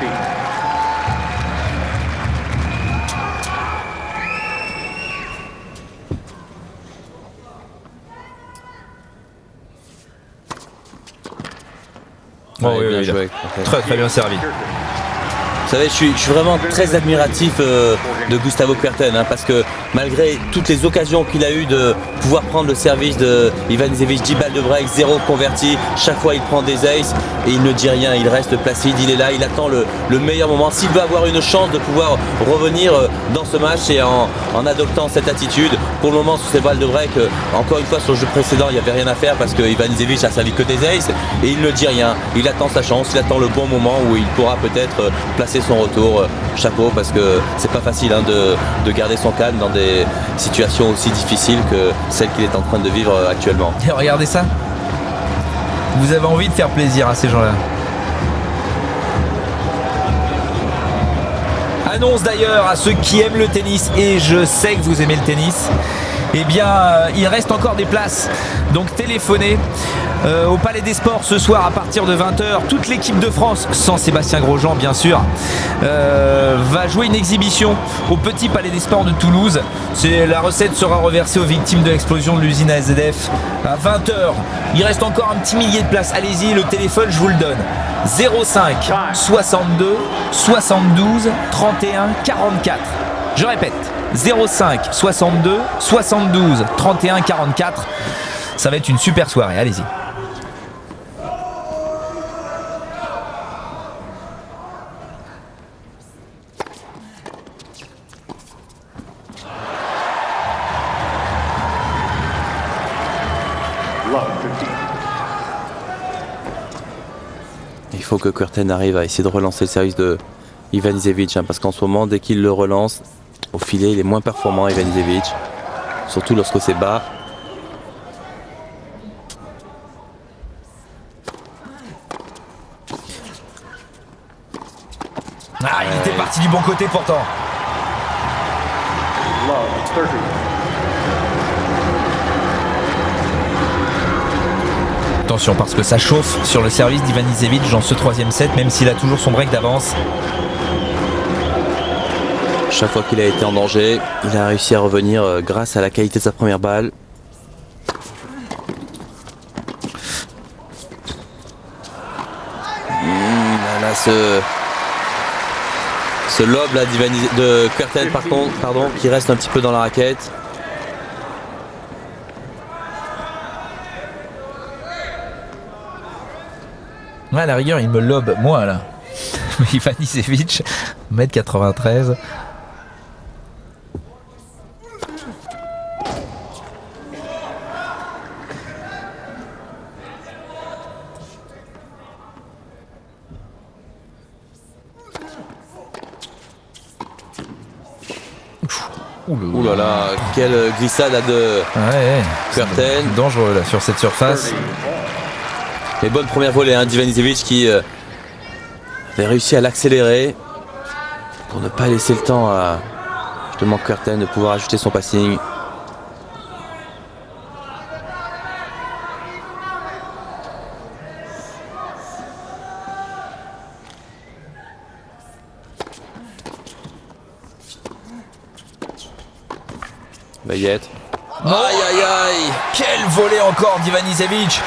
Oh, Ouais, oui, bien oui, joué, très très bien servi. Vous savez, je suis vraiment très admiratif de Gustavo Kuerten, hein, parce que malgré toutes les occasions qu'il a eues de pouvoir prendre le service de Ivanisevic, 10 balles de break, 0 converti, chaque fois il prend des aces et il ne dit rien, il reste placide, il est là, il attend le meilleur moment. S'il veut avoir une chance de pouvoir revenir dans ce match et en adoptant cette attitude, pour le moment sur ces balles de break, encore une fois sur le jeu précédent, il n'y avait rien à faire parce que Ivanisevic a servi que des aces et il ne dit rien, il attend sa chance, il attend le bon moment où il pourra peut-être placer son retour. Chapeau, parce que c'est pas facile hein, de garder son calme dans des situations aussi difficiles que celles qu'il est en train de vivre actuellement. Et regardez ça. Vous avez envie de faire plaisir à ces gens-là. Annonce d'ailleurs à ceux qui aiment le tennis, et je sais que vous aimez le tennis, eh bien il reste encore des places, donc téléphonez au Palais des Sports ce soir à partir de 20h. Toute l'équipe de France, sans Sébastien Grosjean bien sûr, va jouer une exhibition au Petit Palais des Sports de Toulouse. La recette sera reversée aux victimes de l'explosion de l'usine ASDF à 20h. Il reste encore un petit millier de places, allez-y, le téléphone je vous le donne, 05 62 72 31 44. Je répète, 05 62 72 31 44. Ça va être une super soirée, allez-y. Il faut que Kuerten arrive à essayer de relancer le service de Ivanisevic, hein, parce qu'en ce moment, dès qu'il le relance, au filet, il est moins performant, Ivanisevic, surtout lorsque c'est bas. Ah, il était parti du bon côté pourtant. Love, 30. Attention parce que ça chauffe sur le service d'Ivanisevic dans ce 3e set, même s'il a toujours son break d'avance. Chaque fois qu'il a été en danger, il a réussi à revenir grâce à la qualité de sa première balle. Là, ce lob là de Kuerten par contre, qui reste un petit peu dans la raquette. Ouais, à la rigueur, il me lobe, moi, là. Mais Ivanisevic, 1m93. Ouh là là, quelle glissade là de Kuerten. Dangereux là sur cette surface. Les bonnes premières volées d'Ivanisevic qui avait réussi à l'accélérer pour ne pas laisser le temps à justement Kuerten de pouvoir ajuster son passing. Bayette. Aïe aïe aïe. Quel volet encore d'Ivanisevic.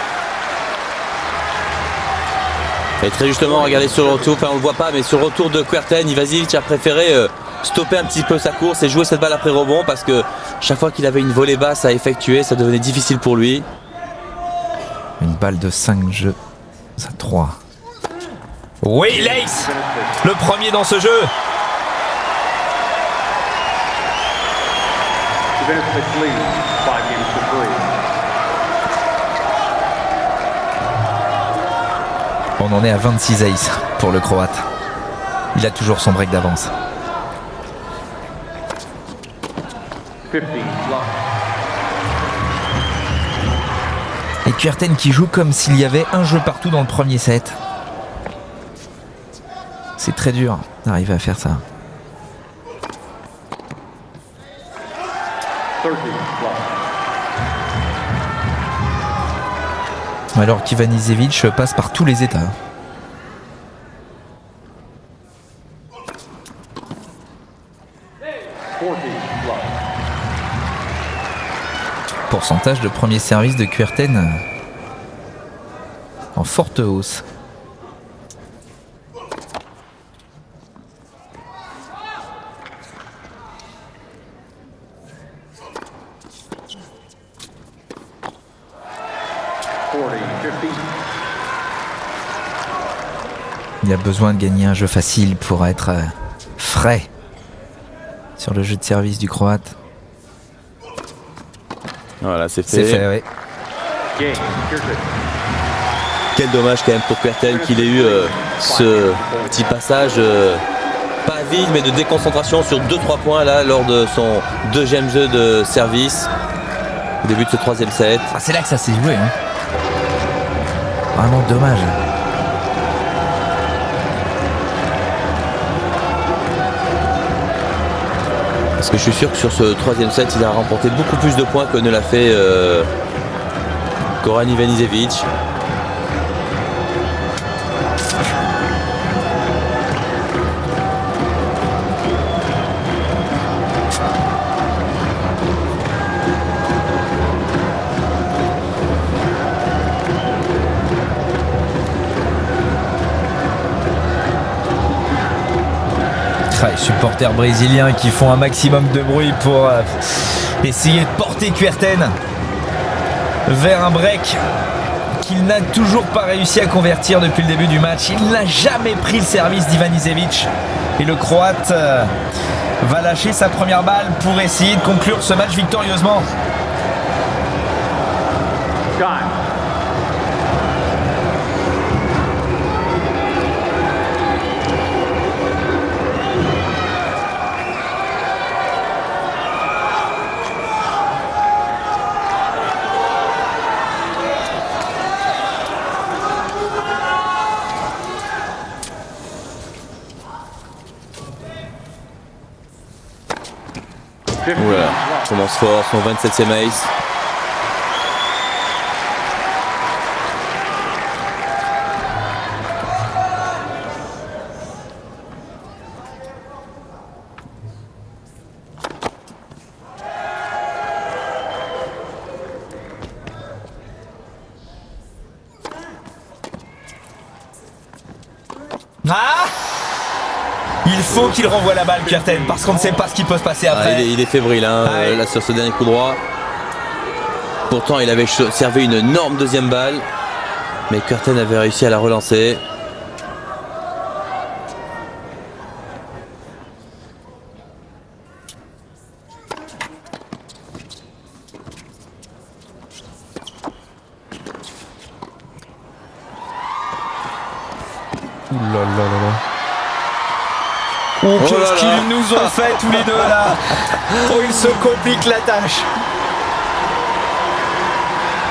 Et très justement, regardez sur le retour, enfin on le voit pas, mais sur le retour de Kuerten, Ivanisevic a préféré stopper un petit peu sa course et jouer cette balle après rebond parce que chaque fois qu'il avait une volée basse à effectuer, ça devenait difficile pour lui. Une balle de 5 jeux à 3. Oui, l'ace. Le premier dans ce jeu. On en est à 26 aces pour le Croate. Il a toujours son break d'avance. Et Kuerten qui joue comme s'il y avait un jeu partout dans le premier set. C'est très dur d'arriver à faire ça. Alors qu'Ivanisevic passe par tous les états. Pourcentage de premier service de Kuerten en forte hausse. Il a besoin de gagner un jeu facile pour être frais sur le jeu de service du Croate. Voilà, c'est fait. C'est fait, oui. Quel dommage quand même pour Kuerten qu'il ait eu ce petit passage pas vide mais de déconcentration sur 2-3 points là lors de son deuxième jeu de service au début de ce troisième set. Ah, c'est là que ça s'est joué. Vraiment dommage. Parce que je suis sûr que sur ce troisième set, il a remporté beaucoup plus de points que ne l'a fait Goran Ivanisevic. Les supporters brésiliens qui font un maximum de bruit pour essayer de porter Kuerten vers un break qu'il n'a toujours pas réussi à convertir depuis le début du match. Il n'a jamais pris le service d'Ivanisevic et le Croate va lâcher sa première balle pour essayer de conclure ce match victorieusement. Voilà, commence fort, son 27e ace. Ah! Il faut qu'il renvoie la balle, Kuerten, parce qu'on ne sait pas ce qui peut se passer après. Il est fébrile là sur ce dernier coup droit. Pourtant il avait servi une énorme deuxième balle. Mais Kuerten avait réussi à la relancer. Ouh là là là là. Oh, qu'est-ce qu'ils nous ont fait tous les deux là. Oh, ils se compliquent la tâche.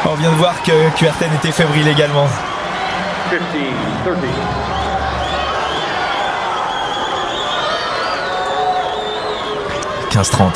On vient de voir que Kuerten était fébrile également. 15-30.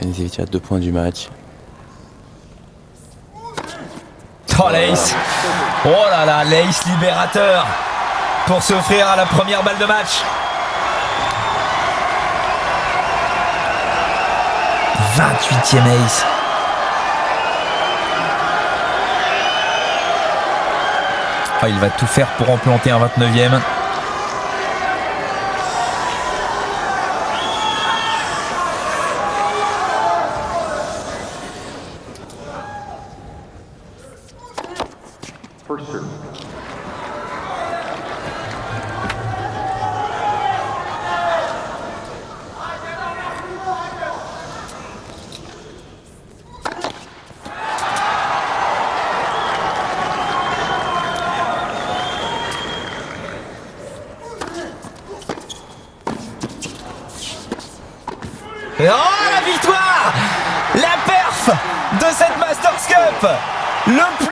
Anisevic à 2 points du match. Oh l'ace. Oh là là, l'ace libérateur pour s'offrir à la première balle de match. 28e ace. Oh, il va tout faire pour en planter un 29e. Oh, la victoire! La perf de cette Masters Cup! Le